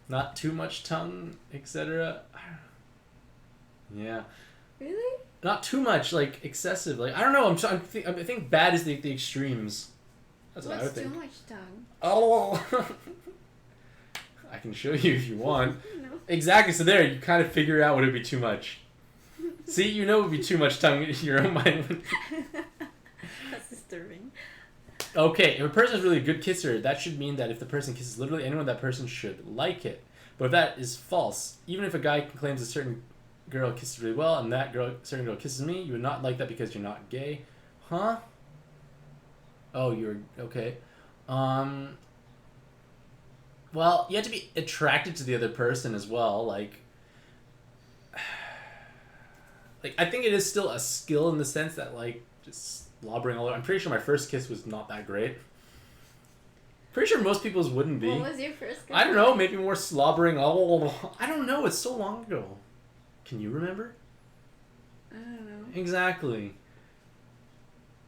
D: Not too much tongue, etc. Yeah.
B: Really?
D: Not too much, like excessive. Like I don't know. I think bad is the extremes. That's what I would
B: What's
D: think.
B: too much tongue?
D: Oh. I can show you if you want.
B: No.
D: Exactly. So there, you kind of figure out what would be too much. See, you know it would be too much tongue in your own mind.
B: That's disturbing.
D: Okay, if a person is really a good kisser, that should mean that if the person kisses literally anyone, that person should like it. But if that is false, even if a guy claims a certain girl kisses really well and that certain girl kisses me, you would not like that because you're not gay. Huh? Oh, you're okay. Well, you have to be attracted to the other person as well. Like I think it is still a skill in the sense that like just slobbering all over. I'm pretty sure my first kiss was not that great. Pretty sure most people's wouldn't be.
B: What was your first kiss?
D: I don't know, maybe more slobbering all over. I don't know, it's so long ago. Can you remember?
B: I don't know.
D: Exactly.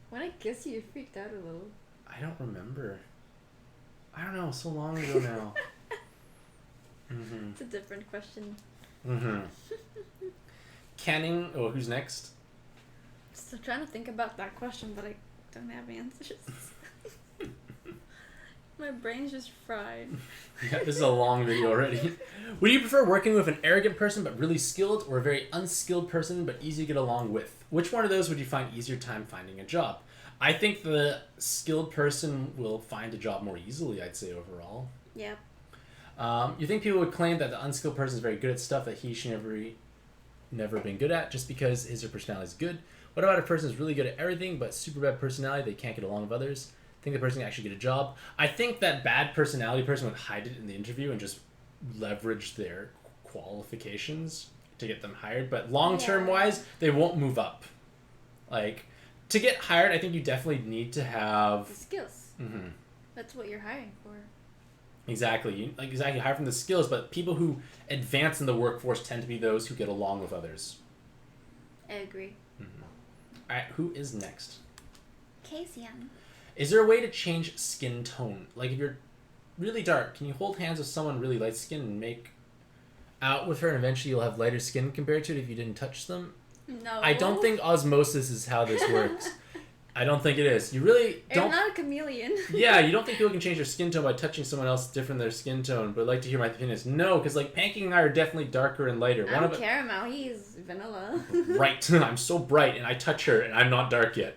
B: When I kissed you, you freaked out a little.
D: I don't remember. I don't know, so long ago now.
B: It's a different question.
D: Canning. Oh, who's next?
B: Still trying to think about that question, but I don't have answers. My brain's just fried.
D: Yeah, this is a long video already. Would you prefer working with an arrogant person but really skilled, or a very unskilled person but easy to get along with? Which one of those would you find easier time finding a job? I think the skilled person will find a job more easily, I'd say, overall.
B: Yep.
D: You think people would claim that the unskilled person is very good at stuff that he should never been good at just because his or her personality is good? What about a person who's really good at everything but super bad personality, they can't get along with others? think the person can actually get a job. I think that bad personality person would hide it in the interview and just leverage their qualifications to get them hired. But long-term wise, they won't move up. Like, to get hired, I think you definitely need to have...
B: The skills.
D: Mm-hmm.
B: That's what you're hiring for.
D: Exactly. You hire from the skills, but people who advance in the workforce tend to be those who get along with others.
B: I agree.
D: Mm-hmm. All right, who is next?
B: Kasian.
D: Is there a way to change skin tone? Like, if you're really dark, can you hold hands with someone really light skin and make out with her, and eventually you'll have lighter skin compared to it if you didn't touch them?
B: No.
D: I don't think osmosis is how this works. I don't think it is. You really don't...
B: You're not a chameleon.
D: Yeah, you don't think people can change their skin tone by touching someone else different than their skin tone, but I'd like to hear my opinions. No, because, like, Pancake and I are definitely darker and lighter.
B: I'm caramel. He's vanilla.
D: Right. I'm so bright, and I touch her, and I'm not dark yet.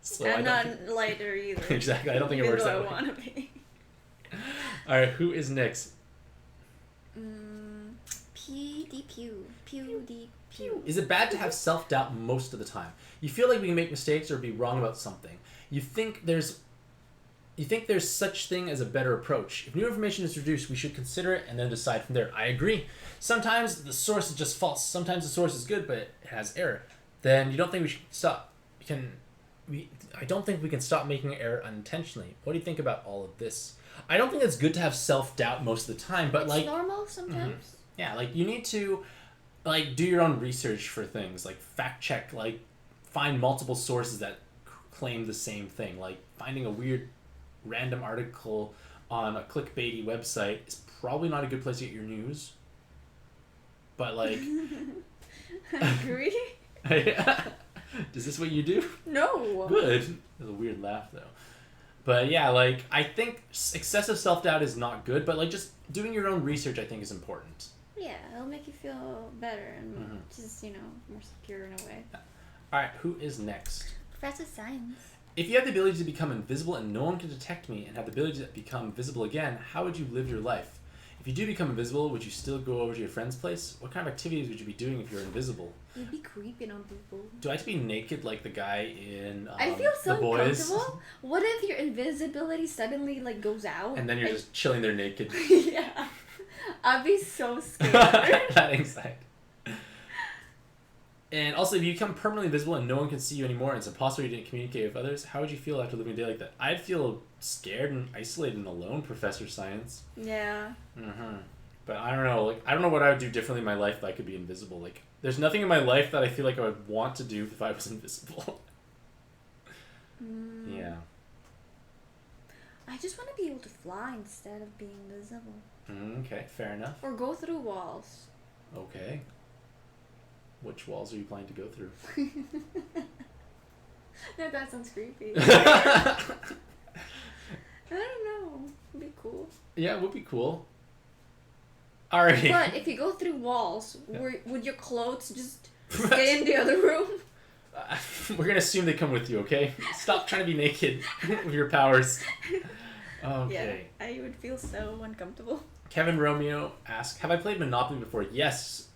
D: So
B: I'm not lighter either.
D: Exactly. I don't think it works that way.
B: I want to be.
D: All right, who is next?
B: P.D. Pew.
D: Is it bad to have self-doubt most of the time? You feel like we can make mistakes or be wrong about something. You think there's such thing as a better approach. If new information is introduced, we should consider it and then decide from there. I agree. Sometimes the source is just false. Sometimes the source is good, but it has error. Then you don't think we should stop. I don't think we can stop making an error unintentionally. What do you think about all of this? I don't think it's good to have self-doubt most of the time, but
B: it's normal sometimes.
D: Mm-hmm. Yeah, like, you need to, like, do your own research for things, like, fact check, like, find multiple sources that claim the same thing. Like, finding a weird random article on a clickbaity website is probably not a good place to get your news. But, like...
B: I agree.
D: Is this what you do?
B: No.
D: Good. There's a weird laugh, though. But, yeah, like, I think excessive self-doubt is not good, but, like, just doing your own research, I think, is important.
B: Yeah, it'll make you feel better and just, more secure in a way.
D: Alright, who is next?
B: Professor Science.
D: If you have the ability to become invisible and no one can detect me and have the ability to become visible again, how would you live your life? If you do become invisible, would you still go over to your friend's place? What kind of activities would you be doing if you're invisible?
B: You'd be creeping on people.
D: Do I have to be naked like the guy in
B: I feel so
D: The Boys?
B: uncomfortable. What if your invisibility suddenly goes out?
D: And then you're just chilling there naked.
B: Yeah. I'd be so scared.
D: That anxiety. And also, if you become permanently invisible and no one can see you anymore, and it's impossible you didn't communicate with others, how would you feel after living a day like that? I'd feel scared and isolated and alone, Professor Science.
B: Yeah.
D: But I don't know. Like, I don't know what I would do differently in my life if I could be invisible. Like, there's nothing in my life that I feel like I would want to do if I was invisible. Yeah.
B: I just want to be able to fly instead of being invisible.
D: Okay, fair enough.
B: Or go through walls.
D: Okay. Which walls are you planning to go through?
B: No, that sounds creepy. I don't know. It'd be cool.
D: Yeah, it would be cool. Alright.
B: But if you go through walls, would your clothes just stay in the other room?
D: We're gonna assume they come with you, okay? Stop trying to be naked with your powers. Okay.
B: Yeah, I would feel so uncomfortable.
D: Kevin Romeo asks, have I played Monopoly before? Yes.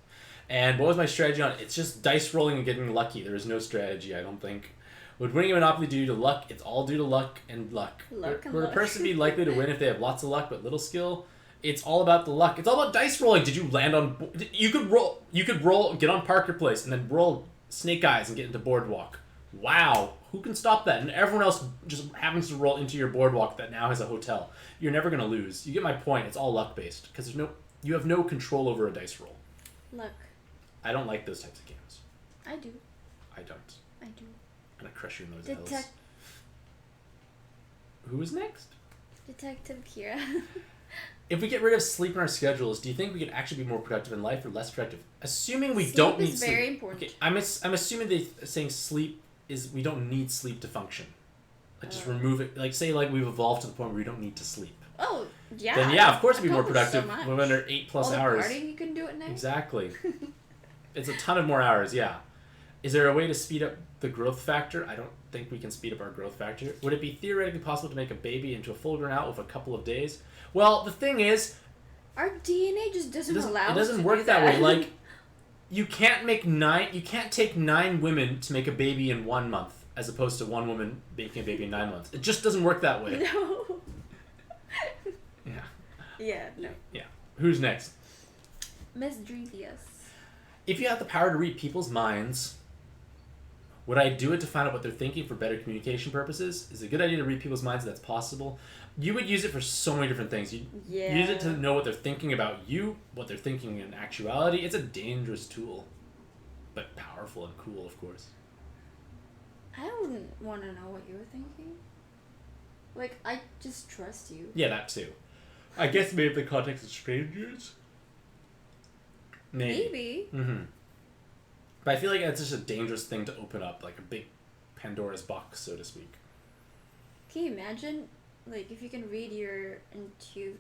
D: And what was my strategy on it? It's just dice rolling and getting lucky. There is no strategy, I don't think. Would winning a Monopoly due to luck? It's all due to luck and luck. Would a person be likely to win if they have lots of luck but little skill? It's all about the luck. It's all about dice rolling. Did you land on... You could roll, get on Parker Place, and then roll Snake Eyes and get into Boardwalk. Wow. Who can stop that? And everyone else just happens to roll into your Boardwalk that now has a hotel. You're never going to lose. You get my point. It's all luck-based. Because you have no control over a dice roll.
B: Luck.
D: I don't like those types of games.
B: I do.
D: I don't.
B: I do.
D: I'm going to crush you in those L's. Who is next?
B: Detective Kira.
D: If we get rid of sleep in our schedules, do you think we could actually be more productive in life or less productive? Assuming we don't need sleep.
B: Sleep is very important.
D: Okay, I'm assuming they're saying sleep is we don't need sleep to function. Like, just remove it. Like, say, like, we've evolved to the point where we don't need to sleep.
B: Oh, yeah.
D: Then, yeah, of course we'd be more productive when under 8+
B: All the
D: hours.
B: partying you can do at night?
D: Exactly. It's a ton of more hours, yeah. Is there a way to speed up the growth factor? I don't think we can speed up our growth factor. Would it be theoretically possible to make a baby into a full-grown adult with a couple of days? Well, the thing is...
B: Our DNA just doesn't allow us to do that.
D: It doesn't work that way. Like, you can't take 9 women to make a baby in 1 month. as opposed to one woman making a baby in 9 months. It just doesn't work that way.
B: No.
D: Yeah.
B: Yeah, no.
D: Yeah. Who's next?
B: Miss Drevious.
D: If you had the power to read people's minds, would I do it to find out what they're thinking for better communication purposes? Is it a good idea to read people's minds if that's possible? You would use it for so many different things. You use it to know what they're thinking about you, what they're thinking in actuality. It's a dangerous tool, but powerful and cool, of course.
B: I wouldn't want to know what you were thinking. Like, I just trust you.
D: Yeah, that too. I guess maybe in the context of strangers.
B: Maybe.
D: Mm-hmm. But I feel like it's just a dangerous thing to open up, like a big Pandora's box, so to speak.
B: Can you imagine, like, if you can read your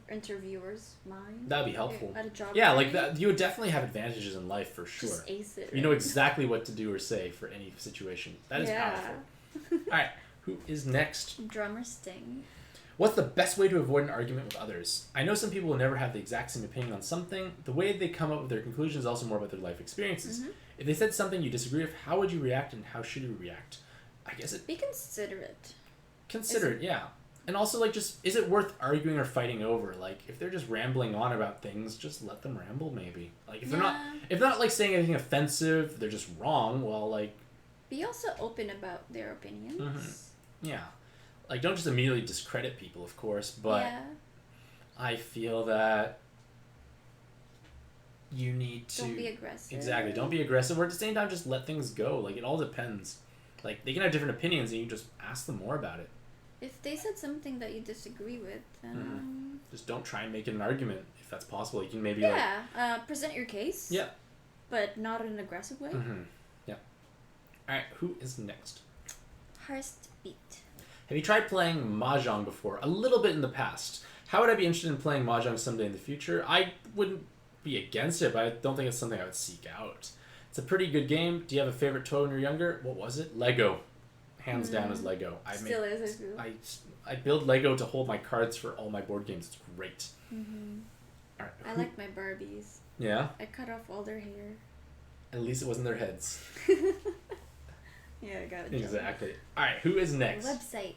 B: interviewer's mind?
D: That'd be helpful.
B: At a job
D: Yeah,
B: interview?
D: like that. You would definitely have advantages in life for sure.
B: Just ace it.
D: You know exactly what to do or say for any situation. That is powerful. All right, who is next?
B: Drummer Sting.
D: What's the best way to avoid an argument with others? I know some people will never have the exact same opinion on something. The way they come up with their conclusion is also more about their life experiences.
B: Mm-hmm.
D: If they said something you disagree with, how would you react and how should you react? I guess it...
B: Be considerate.
D: Consider it, yeah. And also, like, just, is it worth arguing or fighting over? Like, if they're just rambling on about things, just let them ramble, maybe. Like, if they're not, like, saying anything offensive, they're just wrong, well, like...
B: Be also open about their opinions.
D: Mm-hmm. Yeah. Like, don't just immediately discredit people, of course, but I feel that you need to...
B: Don't be aggressive.
D: Exactly. Don't be aggressive, or at the same time, just let things go. Like, it all depends. Like, they can have different opinions, and you just ask them more about it.
B: If they said something that you disagree with, then...
D: Just don't try and make it an argument, if that's possible. You can maybe,
B: present your case.
D: Yeah.
B: But not in an aggressive way.
D: Mm-hmm. Yeah. Alright, who is next?
B: Heartbeat.
D: Have you tried playing Mahjong before? A little bit in the past. How would I be interested in playing Mahjong someday in the future? I wouldn't be against it, but I don't think it's something I would seek out. It's a pretty good game. Do you have a favorite toy when you were younger? What was it? Lego. Hands down is Lego.
B: Still is,
D: I build Lego to hold my cards for all my board games. It's great.
B: Mm-hmm.
D: All right,
B: I like my Barbies.
D: Yeah?
B: I cut off all their hair.
D: At least it wasn't their heads.
B: Yeah, I got it.
D: Exactly. All right, who is next?
B: Website.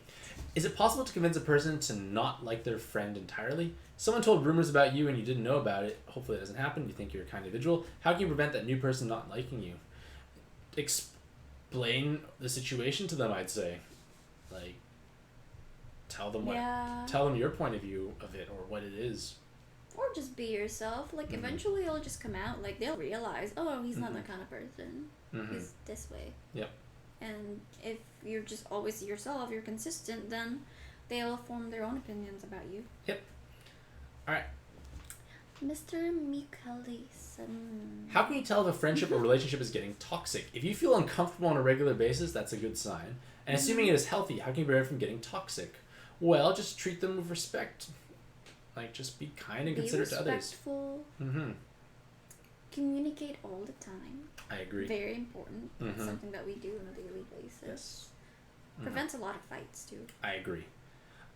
D: Is it possible to convince a person to not like their friend entirely? Someone told rumors about you and you didn't know about it. Hopefully it doesn't happen. You think you're a kind individual. How can you prevent that new person not liking you? Explain the situation to them, I'd say. Like, tell them tell them your point of view of it or what it is.
B: Or just be yourself. Like, eventually it'll just come out. Like, they'll realize, oh, he's not that kind of person. He's this way.
D: Yep.
B: And if you're just always yourself, you're consistent, then they'll form their own opinions about you.
D: Yep. Alright.
B: Mr. Michelson.
D: How can you tell if a friendship or relationship is getting toxic? If you feel uncomfortable on a regular basis, that's a good sign. And assuming it is healthy, how can you prevent it from getting toxic? Well, just treat them with respect. Like, just be kind and considerate to others.
B: Be respectful. Communicate all the time.
D: I agree.
B: Very important. It's something that we do on a daily basis.
D: Yes.
B: Prevents a lot of fights, too.
D: I agree.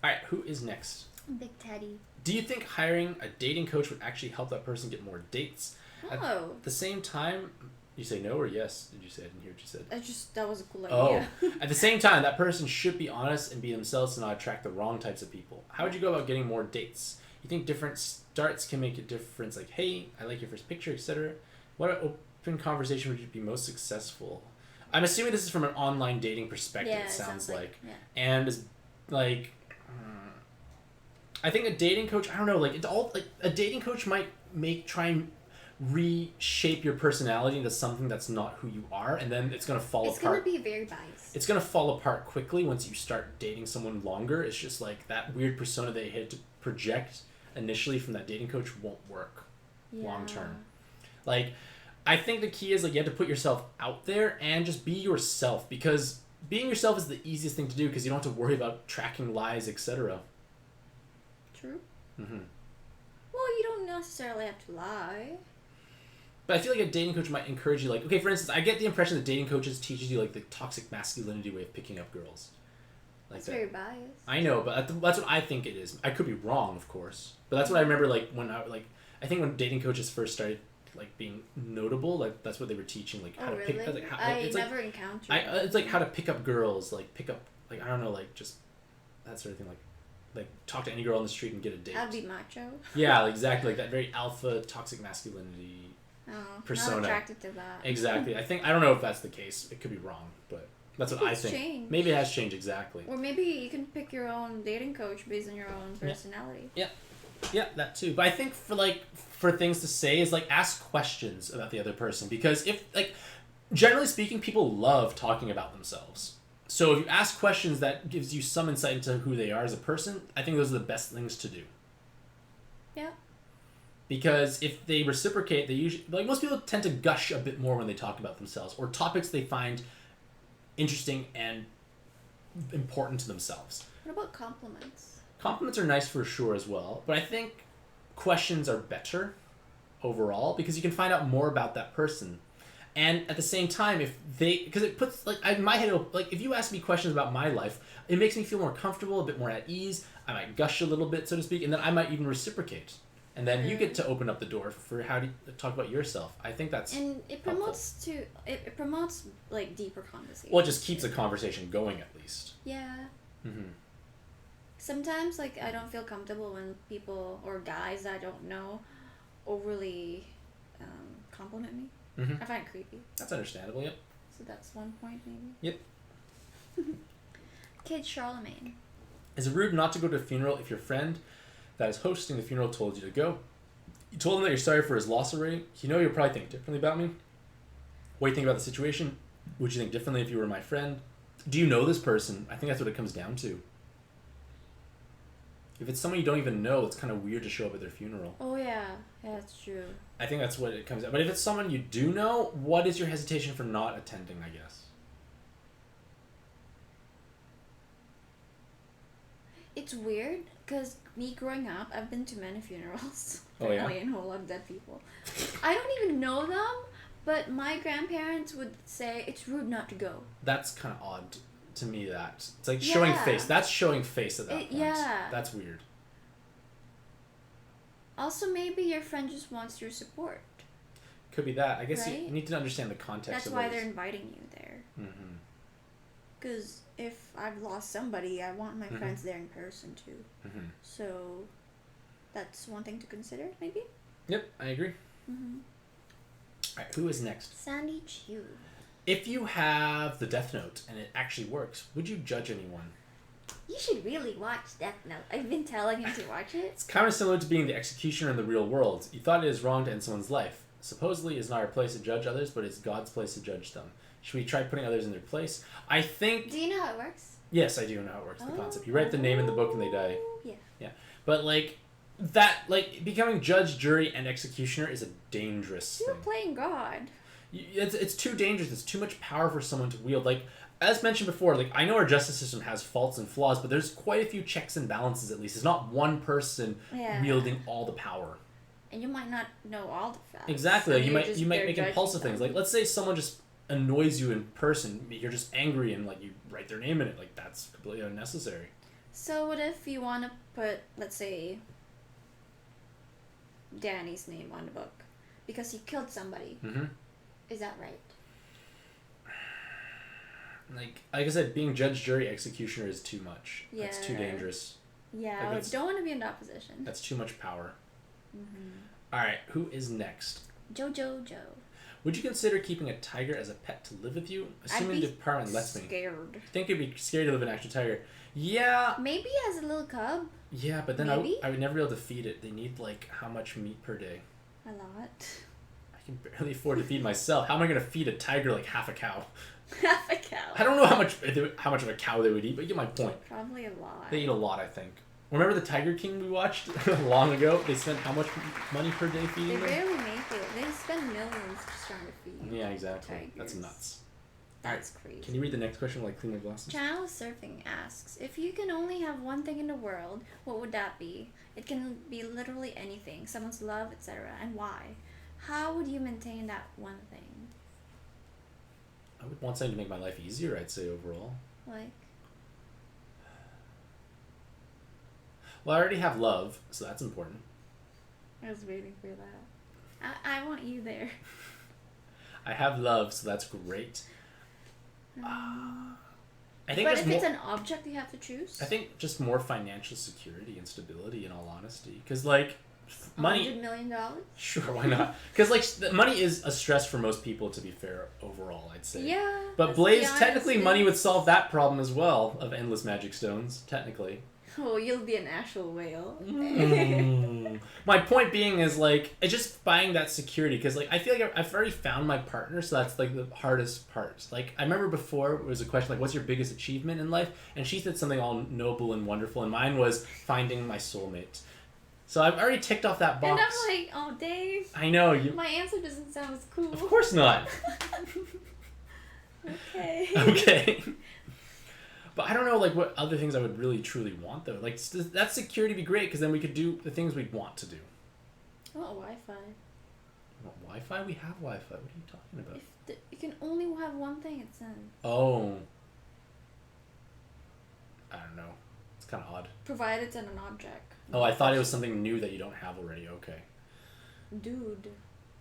D: Alright, who is next?
B: Big Teddy.
D: Do you think hiring a dating coach would actually help that person get more dates?
B: Oh.
D: At the same time, you say no or yes? Did you say? I didn't hear what you said.
B: That was a cool idea.
D: Oh. At the same time, that person should be honest and be themselves to not attract the wrong types of people. How would you go about getting more dates? You think different starts can make a difference? Like, hey, I like your first picture, etc. What open conversation would be most successful? I'm assuming this is from an online dating perspective.
B: Yeah,
D: it sounds like.
B: Yeah.
D: And is like, I think a dating coach. I don't know. Like, it's all like a dating coach might try and reshape your personality into something that's not who you are, and then it's gonna fall apart.
B: It's gonna be very biased. It's
D: gonna fall apart quickly once you start dating someone longer. It's just like that weird persona they had to project initially from that dating coach won't work long term. Like, I think the key is like you have to put yourself out there and just be yourself, because being yourself is the easiest thing to do because you don't have to worry about tracking lies, etc.
B: True. Well, you don't necessarily have to lie.
D: But I feel like a dating coach might encourage you, like, okay, for instance, I get the impression that dating coaches teaches you like the toxic masculinity way of picking up girls. Like
B: that's very biased.
D: I know, but that's what I think it is. I could be wrong, of course, but that's what I remember. Like when I think when dating coaches first started like being notable. Like that's what they were teaching. Like how
B: Oh
D: to
B: really?
D: pick. Like, how,
B: I
D: it's
B: never encountered.
D: it's like how to pick up girls. Like pick up. Like I don't know. Like just that sort of thing. Like talk to any girl on the street and get a date.
B: I'd be macho.
D: Yeah, exactly. Like that very alpha toxic masculinity persona.
B: Not attracted to that.
D: Exactly. I don't know if that's the case. It could be wrong, but that's what I
B: It's
D: think.
B: changed.
D: Maybe it has changed exactly.
B: Or maybe you can pick your own dating coach based on your own personality.
D: Yeah, that too. But I think for things to say is like ask questions about the other person, because if like generally speaking, people love talking about themselves. So if you ask questions that gives you some insight into who they are as a person, I think those are the best things to do.
B: Yeah.
D: Because if they reciprocate, they usually, like most people tend to gush a bit more when they talk about themselves or topics they find interesting and important to themselves.
B: What about compliments?
D: Compliments are nice for sure as well, but I think questions are better overall because you can find out more about that person. And at the same time, because it puts, like, in my head, like, if you ask me questions about my life, it makes me feel more comfortable, a bit more at ease. I might gush a little bit, so to speak, and then I might even reciprocate. And then you get to open up the door for how to talk about yourself. I think that's
B: and it promotes it promotes like deeper conversation.
D: Well, it just keeps the conversation going at least.
B: Yeah.
D: Mm-hmm.
B: Sometimes like I don't feel comfortable when people or guys that I don't know overly compliment me.
D: Mm-hmm.
B: I find it creepy.
D: That's understandable. Yep.
B: So that's one point maybe.
D: Yep.
B: Kid Charlemagne.
D: Is it rude not to go to a funeral if your friend that is hosting the funeral told you to go? You told him that you're sorry for his loss already. You know you'll probably think differently about me. What do you think about the situation? Would you think differently if you were my friend? Do you know this person? I think that's what it comes down to. If it's someone you don't even know, it's kind of weird to show up at their funeral.
B: Oh yeah, that's true.
D: I think that's what it comes down. But if it's someone you do know, what is your hesitation for not attending, I guess?
B: It's weird because me growing up, I've been to many funerals.
D: Oh, yeah?
B: And whole lot of dead people. I don't even know them, but my grandparents would say it's rude not to go.
D: That's kind of odd to me. That it's like showing face. That's showing face at that point.
B: Yeah.
D: That's weird.
B: Also, maybe your friend just wants your support.
D: Could be that. I guess
B: Right?
D: you need to understand the context.
B: That's
D: of
B: why
D: what
B: they're
D: is-
B: inviting you there.
D: Mhm.
B: Because if I've lost somebody, I want my friends there in person too.
D: Mhm.
B: So that's one thing to consider, maybe.
D: Yep, I agree.
B: Mm-hmm.
D: All right, who is next?
B: Sandy Chu.
D: If you have the Death Note and it actually works, would you judge anyone?
B: You should really watch Death Note. I've been telling him to watch it.
D: It's kind of similar to being the executioner in the real world. You thought it is wrong to end someone's life. Supposedly, it's not our place to judge others, but it's God's place to judge them. Should we try putting others in their place? I think...
B: Do you know how it works?
D: Yes, I do know how it works, the concept. You write the name in the book and they die.
B: Yeah.
D: Yeah. But, like, that, like, becoming judge, jury, and executioner is a dangerous
B: You're
D: thing.
B: playing God.
D: It's too dangerous. It's too much power for someone to wield. Like, as mentioned before, like, I know our justice system has faults and flaws, but there's quite a few checks and balances, at least. It's not one person wielding all the power.
B: And you might not know all the facts.
D: Exactly.
B: And
D: You
B: you're
D: might
B: just
D: make
B: there
D: impulsive
B: judging
D: things.
B: them.
D: Like, let's say someone just annoys you in person. You're just angry and, like, you write their name in it. Like, that's completely unnecessary.
B: So what if you want to put, let's say, Danny's name on the book because he killed somebody?
D: Mm-hmm.
B: Is that right?
D: Like I said, being judge, jury, executioner is too much.
B: Yeah.
D: That's too dangerous.
B: Yeah,
D: Like
B: I
D: it's-
B: don't want to be in that position.
D: That's too much power.
B: Mm-hmm.
D: All right, who is next?
B: Joe.
D: Would you consider keeping a tiger as a pet to live with you? Assuming
B: I'd
D: the
B: be
D: department lets me.
B: scared.
D: I think it'd be scary to live an actual tiger. Yeah.
B: Maybe as a little cub.
D: Yeah, but then
B: Maybe?
D: I would never be able to feed it. They need like how much meat per day?
B: A lot.
D: I can barely afford to feed myself. How am I gonna feed a tiger like half a cow?
B: Half a cow.
D: I don't know how much of a cow they would eat, but you get my point.
B: Probably a lot.
D: They eat a lot, I think. Remember the Tiger King we watched long ago? They spent how much money per day
B: They
D: feeding them?
B: barely make it. They spend millions just trying to feed.
D: Yeah, exactly.
B: tigers.
D: That's nuts.
B: That's crazy.
D: Can you read the next question while I clean my glasses?
B: Channel Surfing asks, if you can only have one thing in the world, what would that be? It can be literally anything, someone's love, etc. And why? How would you maintain that one thing?
D: I would want something to make my life easier, I'd say, overall.
B: Like,
D: Well, I already have love, so that's important.
B: I was waiting for that. I want you there.
D: I have love, so that's great. I think
B: But
D: just
B: if it's
D: more,
B: an object you have to choose,
D: I think just more financial security and stability, in all honesty, because like money.
B: $100 million.
D: Sure, why not? Because like money is a stress for most people. To be fair, overall, I'd say.
B: Yeah.
D: But
B: let's
D: Blaze,
B: be honest,
D: technically,
B: it
D: money would
B: is.
D: solve that problem as well of endless magic stones. Technically.
B: Oh, you'll be an actual whale.
D: My point being is like it's just buying that security because like I feel like I've already found my partner, so that's like the hardest part. Like I remember before it was a question like, "What's your biggest achievement in life?" And she said something all noble and wonderful, and mine was finding my soulmate. So I've already ticked off that box.
B: And I'm like, oh, Dave.
D: I know you.
B: My answer doesn't sound as cool.
D: Of course not.
B: Okay.
D: Okay. But I don't know, like, what other things I would really, truly want, though. Like, that security would be great, because then we could do the things we'd want to do.
B: Oh, Wi-Fi.
D: What, Wi-Fi? We have Wi-Fi. What are you talking about?
B: If you can only have one thing, it's in.
D: Oh. I don't know. It's kind of odd.
B: Provided it's in an object.
D: Oh, I thought it was something new that you don't have already. Okay.
B: Dude.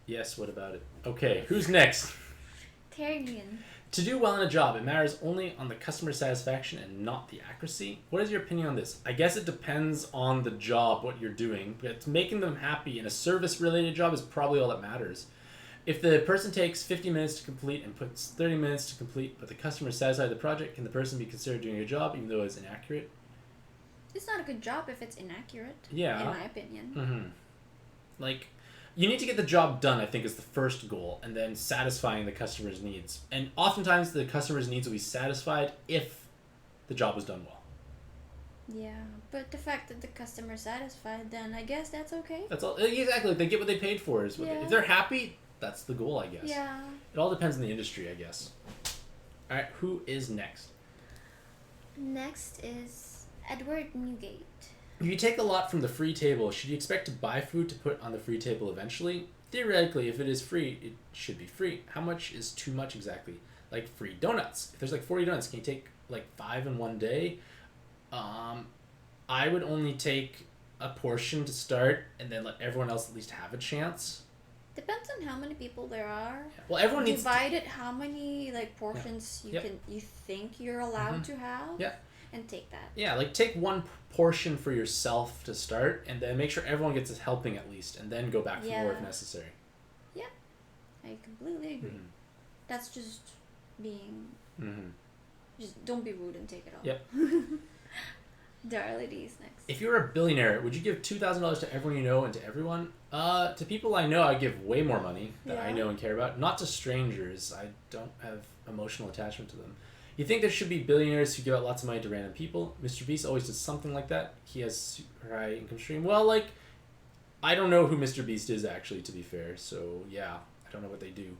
D: Yes, what about it? Okay, who's next?
B: Tyrion.
D: To do well in a job, it matters only on the customer satisfaction and not the accuracy. What is your opinion on this? I guess it depends on the job, what you're doing, but making them happy in a service-related job is probably all that matters. If the person takes 50 minutes to complete and puts 30 minutes to complete, but the customer is satisfied with the project, can the person be considered doing a job even though it's inaccurate?
B: It's not a good job if it's inaccurate.
D: Yeah.
B: In my opinion.
D: Mm-hmm. Like, you need to get the job done, I think, is the first goal, and then satisfying the customer's needs. And oftentimes the customer's needs will be satisfied if the job was done well.
B: Yeah, but the fact that the customer's satisfied, then I guess that's okay.
D: That's all. Exactly. They get what they paid for. Is what
B: Yeah.
D: if they're happy, that's the goal, I guess.
B: Yeah.
D: It all depends on the industry, I guess. All right, who is next?
B: Next is Edward Newgate.
D: If you take a lot from the free table, should you expect to buy food to put on the free table eventually? Theoretically, if it is free, it should be free. How much is too much exactly? Like free donuts. If there's like 40 donuts, can you take like 5 in one day? I would only take a portion to start and then let everyone else at least have a chance.
B: Depends on how many people there are.
D: Well, everyone needs
B: Divide it how many like portions
D: Yep.
B: you think you're allowed to have.
D: Yeah.
B: And take that.
D: Yeah, like take one portion for yourself to start, and then make sure everyone gets a helping at least, and then go back for more if
B: Yeah.
D: necessary.
B: I completely agree.
D: Mm-hmm.
B: That's just being.
D: Mm-hmm.
B: Just don't be rude and take it all.
D: Yep.
B: Darlady is next.
D: If you were a billionaire, would you give $2,000 to everyone you know and to everyone? To people I know, I give way more money that I
B: Yeah.
D: know and care about. Not to strangers. I don't have emotional attachment to them. You think there should be billionaires who give out lots of money to random people? Mr. Beast always does something like that. He has super high income stream. Well, like, I don't know who Mr. Beast is actually, to be fair. So yeah, I don't know what they do.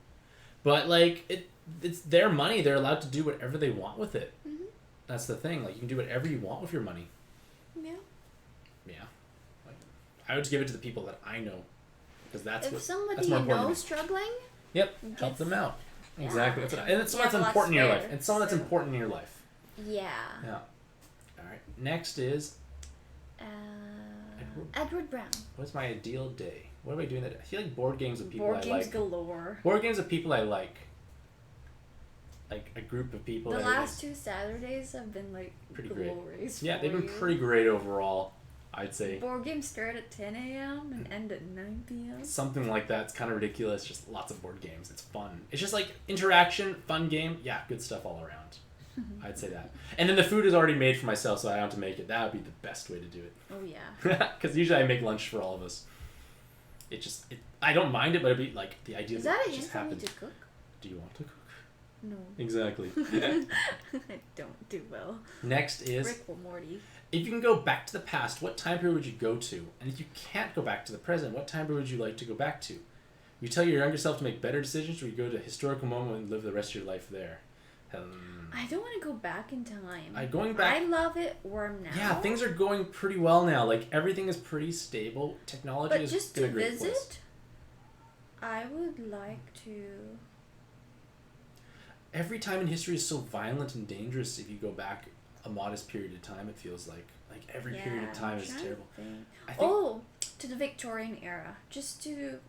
D: But like, it's their money. They're allowed to do whatever they want with it.
B: Mm-hmm.
D: That's the thing. Like, you can do whatever you want with your money.
B: Yeah.
D: Yeah. Like, I would give it to the people that I know, because that's
B: If
D: what.
B: somebody
D: that's more
B: you
D: important to
B: know
D: me.
B: is struggling,
D: Yep. Help
B: gets-
D: them out.
B: Yeah.
D: Exactly. That's what and it's
B: You
D: someone
B: have
D: that's
B: a lot
D: important in your life.
B: spare,
D: It's someone that's
B: so-
D: important in your life.
B: yeah.
D: Yeah. All right. Next is
B: Edward Brown.
D: what's my ideal day? What am I doing that? I feel like board games with people
B: Board
D: I
B: games
D: like.
B: galore.
D: Board games with people I like. Like a group of people.
B: The
D: that I
B: last 2 Saturdays have been like
D: Pretty great.
B: glorious.
D: Yeah,
B: for
D: they've been
B: you.
D: pretty great overall, I'd say.
B: Board games start at 10 a.m. and end at 9 p.m.
D: Something like that. It's kind of ridiculous. Just lots of board games. It's fun. It's just like interaction, fun game. Yeah, good stuff all around. I'd say that. And then the food is already made for myself, so I don't have to make it. That would be the best way to do it.
B: Oh yeah.
D: Because usually I make lunch for all of us. I don't mind it, but it'd be like the idea
B: Is
D: that
B: that
D: it
B: a
D: just
B: hint for me
D: happens.
B: to cook?
D: Do you want to cook?
B: No.
D: Exactly.
B: I don't do well.
D: Next is,
B: Rick or Morty.
D: if you can go back to the past, what time period would you go to? And if you can't go back to the present, what time period would you like to go back to? You tell your younger self to make better decisions, or you go to a historical moment and live the rest of your life there?
B: I don't want to go back in time.
D: Going back.
B: I love it warm now.
D: Yeah, things are going pretty well now. Like, everything is pretty stable. Technology
B: But
D: is
B: just
D: in a
B: to
D: great
B: visit,
D: place.
B: I would like to.
D: Every time in history is so violent and dangerous. If you go back a modest period of time, it feels like every period of time is terrible. I think
B: Oh, to the Victorian era, just to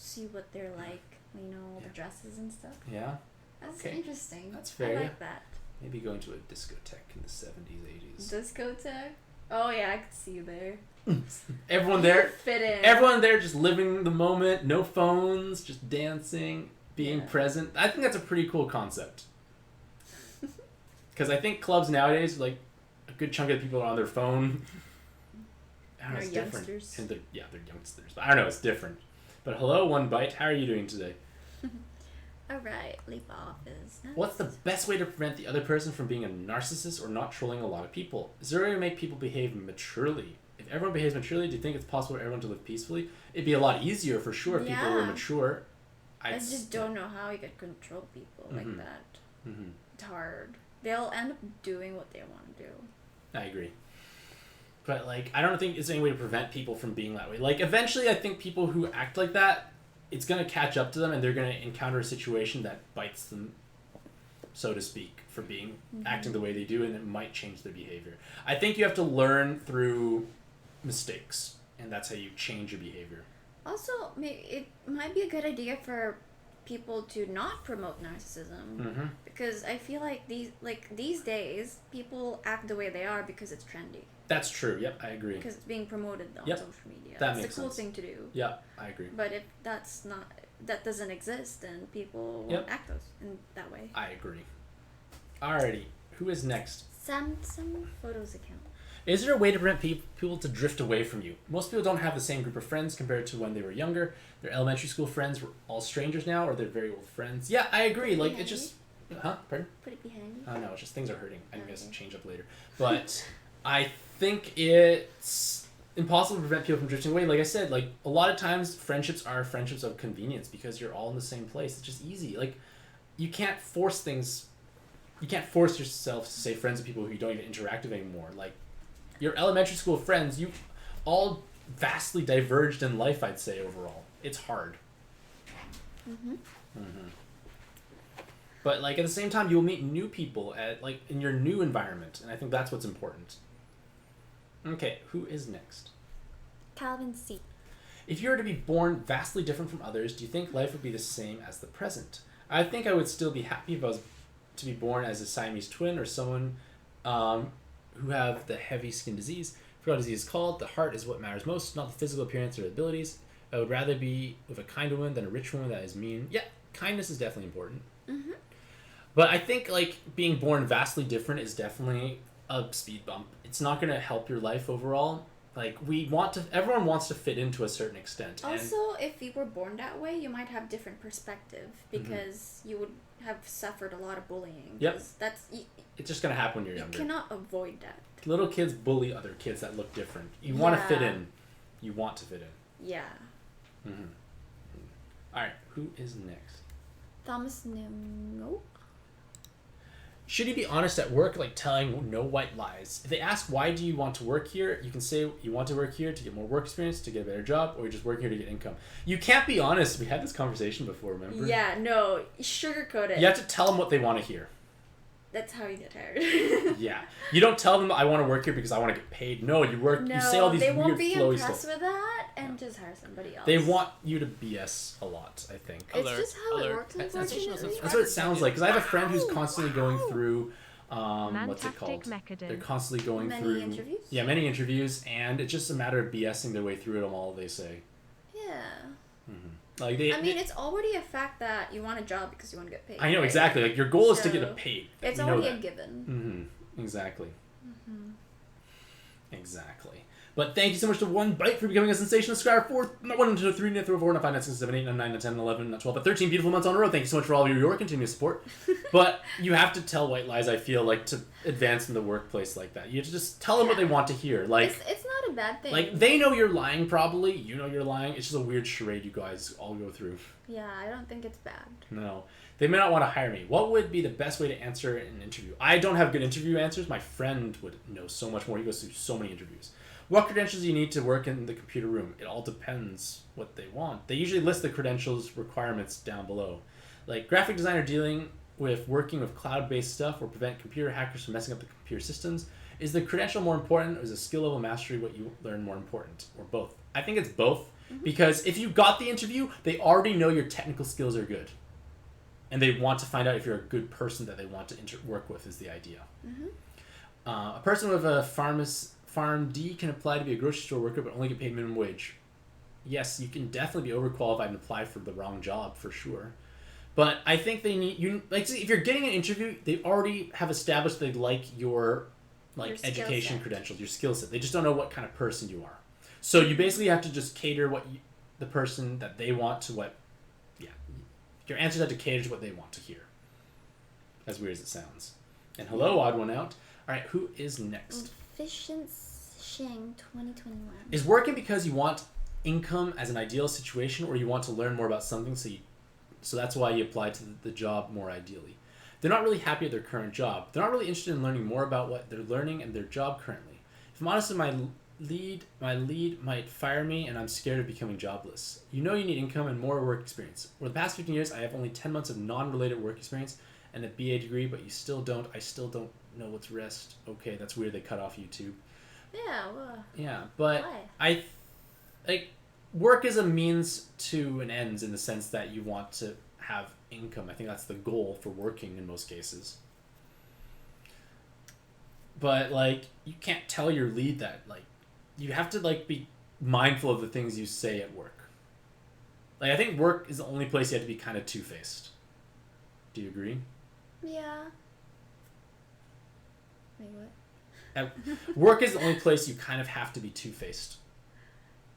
B: see what they're like. You know, the dresses and stuff.
D: Yeah.
B: That's
D: Okay.
B: interesting.
D: That's fair.
B: I like that.
D: Maybe going to a discotheque in the 70s, 80s.
B: Discotheque? Oh yeah, I could see you there.
D: Everyone there.
B: Fit in.
D: Everyone there just living the moment, no phones, just dancing, being present. I think that's a pretty cool concept. Because I think clubs nowadays, like, a good chunk of the people are on their phone. I don't know, it's different.
B: Youngsters.
D: And they're youngsters. But I don't know, it's different. But hello, One Bite. How are you doing today?
B: Alright, leap off is nice.
D: What's the best way to prevent the other person from being a narcissist or not trolling a lot of people? Is there a way to make people behave maturely? If everyone behaves maturely, do you think it's possible for everyone to live peacefully? It'd be a lot easier for sure if people were mature.
B: I just don't know how you could control people like that.
D: Mm-hmm.
B: It's hard. They'll end up doing what they want to do.
D: I agree. But, like, I don't think it's any way to prevent people from being that way. Like, eventually I think people who act like that, it's going to catch up to them and they're going to encounter a situation that bites them, so to speak, for being acting the way they do, and it might change their behavior. I think you have to learn through mistakes, and that's how you change your behavior.
B: Also, maybe it might be a good idea for people to not promote narcissism, because I feel like these days people act the way they are because it's trendy.
D: That's true. Yep, I agree.
B: Because it's being promoted on social media.
D: That
B: That's
D: makes
B: the cool
D: sense.
B: thing to do.
D: Yeah, I agree.
B: But if that doesn't exist, then people won't act in that way.
D: I agree. Alrighty, who is next?
B: Samsung Photos account.
D: Is there a way to prevent people to drift away from you? Most people don't have the same group of friends compared to when they were younger. Their elementary school friends were all strangers now, or they're very old friends. Yeah, I agree. Like, it's just... Huh? Pardon?
B: Put it behind you.
D: Oh, no, it's just things are hurting. I'm going to change up later. But I think it's impossible to prevent people from drifting away. Like I said, like, a lot of times friendships are friendships of convenience because you're all in the same place. It's just easy. Like, you can't force things... You can't force yourself to stay friends with people who you don't even interact with anymore. Like, your elementary school friends, you all vastly diverged in life, I'd say, overall. It's hard. But, like, at the same time, you'll meet new people at, like, in your new environment, and I think that's what's important. Okay, who is next?
B: Calvin C.
D: If you were to be born vastly different from others, do you think life would be the same as the present? I think I would still be happy if I was to be born as a Siamese twin or someone who have the heavy skin disease. I forgot what disease is called. The heart is what matters most, not the physical appearance or abilities. I would rather be with a kind woman than a rich woman that is mean. Yeah, kindness is definitely important. But I think, like, being born vastly different is definitely a speed bump. It's not going to help your life overall. Like, everyone wants to fit into a certain extent.
B: Also, if you were born that way, you might have different perspective because you would have suffered a lot of bullying.
D: Yep.
B: It's
D: just going to happen when you're younger.
B: You cannot avoid that.
D: Little kids bully other kids that look different. You want to fit in. You want to fit in.
B: Yeah.
D: Alright, who is next?
B: Thomas Nemo.
D: Should you be honest at work, like telling no white lies? If they ask, why do you want to work here? You can say you want to work here to get more work experience, to get a better job, or you just work here to get income. You can't be honest. We had this conversation before, remember?
B: Yeah, no. Sugarcoat it.
D: You have to tell them what they want to hear.
B: That's how you get hired.
D: Yeah. You don't tell them, I want to work here because I want to get paid. No, you say all these weird, flowy stuff.
B: they won't be impressed with that and just hire somebody else.
D: They want you to BS a lot, I think.
B: It's just how it works, unfortunately.
D: That's what it sounds like, because I have a friend who's constantly going through, what's it called? They're constantly going through...
B: Many interviews?
D: Yeah, many interviews, and it's just a matter of BSing their way through it all, they say.
B: Yeah.
D: Like
B: it's already a fact that you want a job because you want to get paid.
D: I know, exactly. Like, your goal is to get paid.
B: It's already a given.
D: Exactly. Exactly. But thank you so much to One Bite for becoming a sensational subscriber for 1, 2, 3, 4, 5, 9, 6, 7, 8, 9, 10, 11, 12, 13 beautiful months on a row. Thank you so much for all of your continuous support. But you have to tell white lies, I feel, like, to advance in the workplace like that. You have to just tell them what they want to hear. Like,
B: it's not a bad thing.
D: Like, they know you're lying, probably. You know you're lying. It's just a weird charade you guys all go through.
B: Yeah, I don't think it's bad.
D: No. They may not want to hire me. What would be the best way to answer an interview? I don't have good interview answers. My friend would know so much more. He goes through so many interviews. What credentials do you need to work in the computer room? It all depends what they want. They usually list the credentials requirements down below. Like, graphic designer dealing with working with cloud-based stuff or prevent computer hackers from messing up the computer systems. Is the credential more important, or is the skill level mastery what you learn more important? Or both? I think it's both. Because if you got the interview, they already know your technical skills are good. And they want to find out if you're a good person that they want to work with is the idea. A person with a Farm D can apply to be a grocery store worker but only get paid minimum wage. Yes, you can definitely be overqualified and apply for the wrong job for sure. But I think they need you. Like, if you're getting an interview, they already have established they like your education credentials, your skill set. They just don't know what kind of person you are. So you basically have to just cater the person that they want to what. Yeah, your answers have to cater to what they want to hear. As weird as it sounds. And hello, odd one out. All right, who is next?
B: Fictional 2021.
D: Is working because you want income as an ideal situation, or you want to learn more about something, so that's why you apply to the job more ideally. They're not really happy at their current job. They're not really interested in learning more about what they're learning and their job currently. If I'm honest, my lead might fire me, and I'm scared of becoming jobless. You know you need income and more work experience. Over the past 15 years, I have only 10 months of non-related work experience and a BA degree, but I still don't know what's rest. Okay, that's weird. They cut off YouTube.
B: Yeah, well.
D: Yeah, but
B: why?
D: Work is a means to an end in the sense that you want to have income. I think that's the goal for working in most cases. But you can't tell your lead that. You have to be mindful of the things you say at work. I think work is the only place you have to be kind of two-faced. Do you agree?
B: Yeah. Wait, what?
D: Work is the only place you kind of have to be two-faced.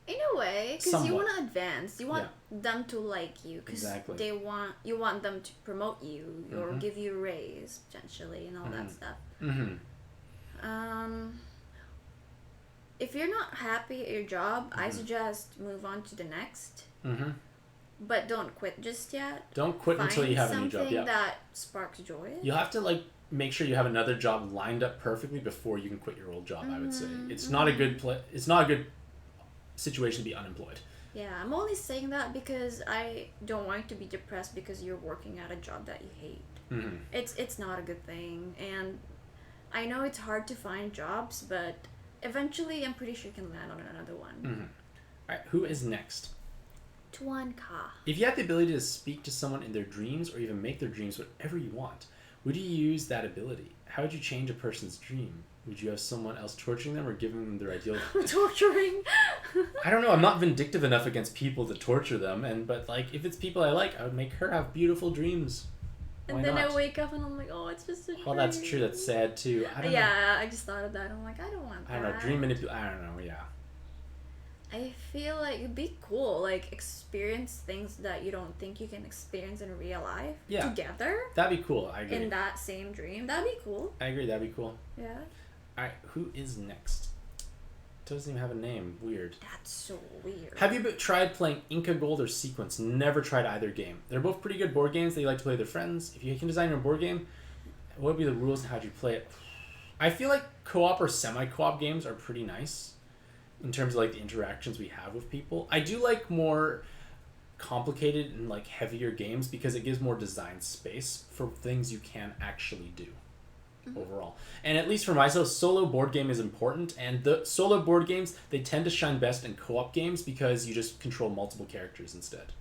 B: In a way, because you want to advance. You want them to like you, because you want them to promote you or give you a raise potentially and all that stuff. If you're not happy at your job, I suggest move on to the next. But don't quit just yet.
D: Don't quit until you have a new job.
B: Something that sparks joy.
D: You'll have to make sure you have another job lined up perfectly before you can quit your old job. I would say it's not a good It's not a good situation to be unemployed.
B: Yeah, I'm only saying that because I don't want you to be depressed because you're working at a job that you hate. It's not a good thing, and I know it's hard to find jobs, but eventually I'm pretty sure you can land on another one.
D: All right, who is next?
B: Tuanka.
D: If you had the ability to speak to someone in their dreams or even make their dreams whatever you want, would you use that ability? How would you change a person's dream? Would you have someone else torturing them or giving them their ideal...
B: Torturing?
D: I don't know. I'm not vindictive enough against people to torture them. But if it's people I like, I would make her have beautiful dreams. Why
B: and then
D: not?
B: I wake up and I'm like, oh, it's just a dream.
D: Well, that's true. That's sad too. I don't know.
B: I just thought of that. I'm like, I don't want that.
D: I don't know. Dream manipulation. I don't know. Yeah.
B: I feel like it'd be cool, experience things that you don't think you can experience in real life together.
D: That'd be cool. I agree.
B: In that same dream. That'd be cool.
D: I agree. That'd be cool.
B: Yeah.
D: All right. Who is next? Doesn't even have a name. Weird.
B: That's so weird.
D: Have you tried playing Inca Gold or Sequence? Never tried either game. They're both pretty good board games that you like to play with their friends. If you can design your own board game, what would be the rules and how do you play it? I feel like co-op or semi-co-op games are pretty nice in terms of the interactions we have with people. I do like more complicated and heavier games because it gives more design space for things you can actually do overall. And at least for myself, solo board game is important, and the solo board games, they tend to shine best in co-op games because you just control multiple characters instead.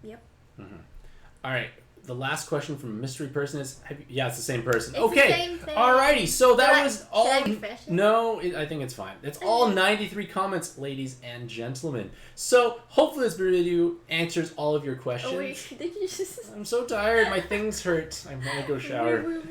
B: Yep.
D: All right. The last question from a mystery person is, it's the same person.
B: It's
D: okay.
B: The same thing.
D: Alrighty. So that was all.
B: Should I be fresh?
D: No, I think it's fine. It's all 93 comments, ladies and gentlemen. So hopefully this video answers all of your questions.
B: Oh wait, did you just...
D: I'm so tired. My things hurt. I want to go shower.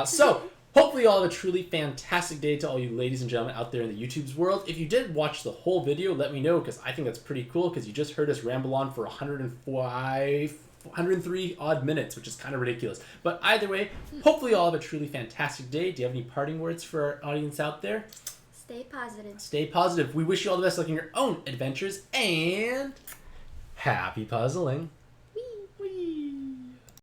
D: So hopefully you all have a truly fantastic day to all you ladies and gentlemen out there in the YouTube's world. If you did watch the whole video, let me know because I think that's pretty cool because you just heard us ramble on for 103 odd minutes, which is kind of ridiculous. But either way, hopefully you all have a truly fantastic day. Do you have any parting words for our audience out there?
B: Stay positive.
D: Stay positive. We wish you all the best luck in your own adventures and happy puzzling.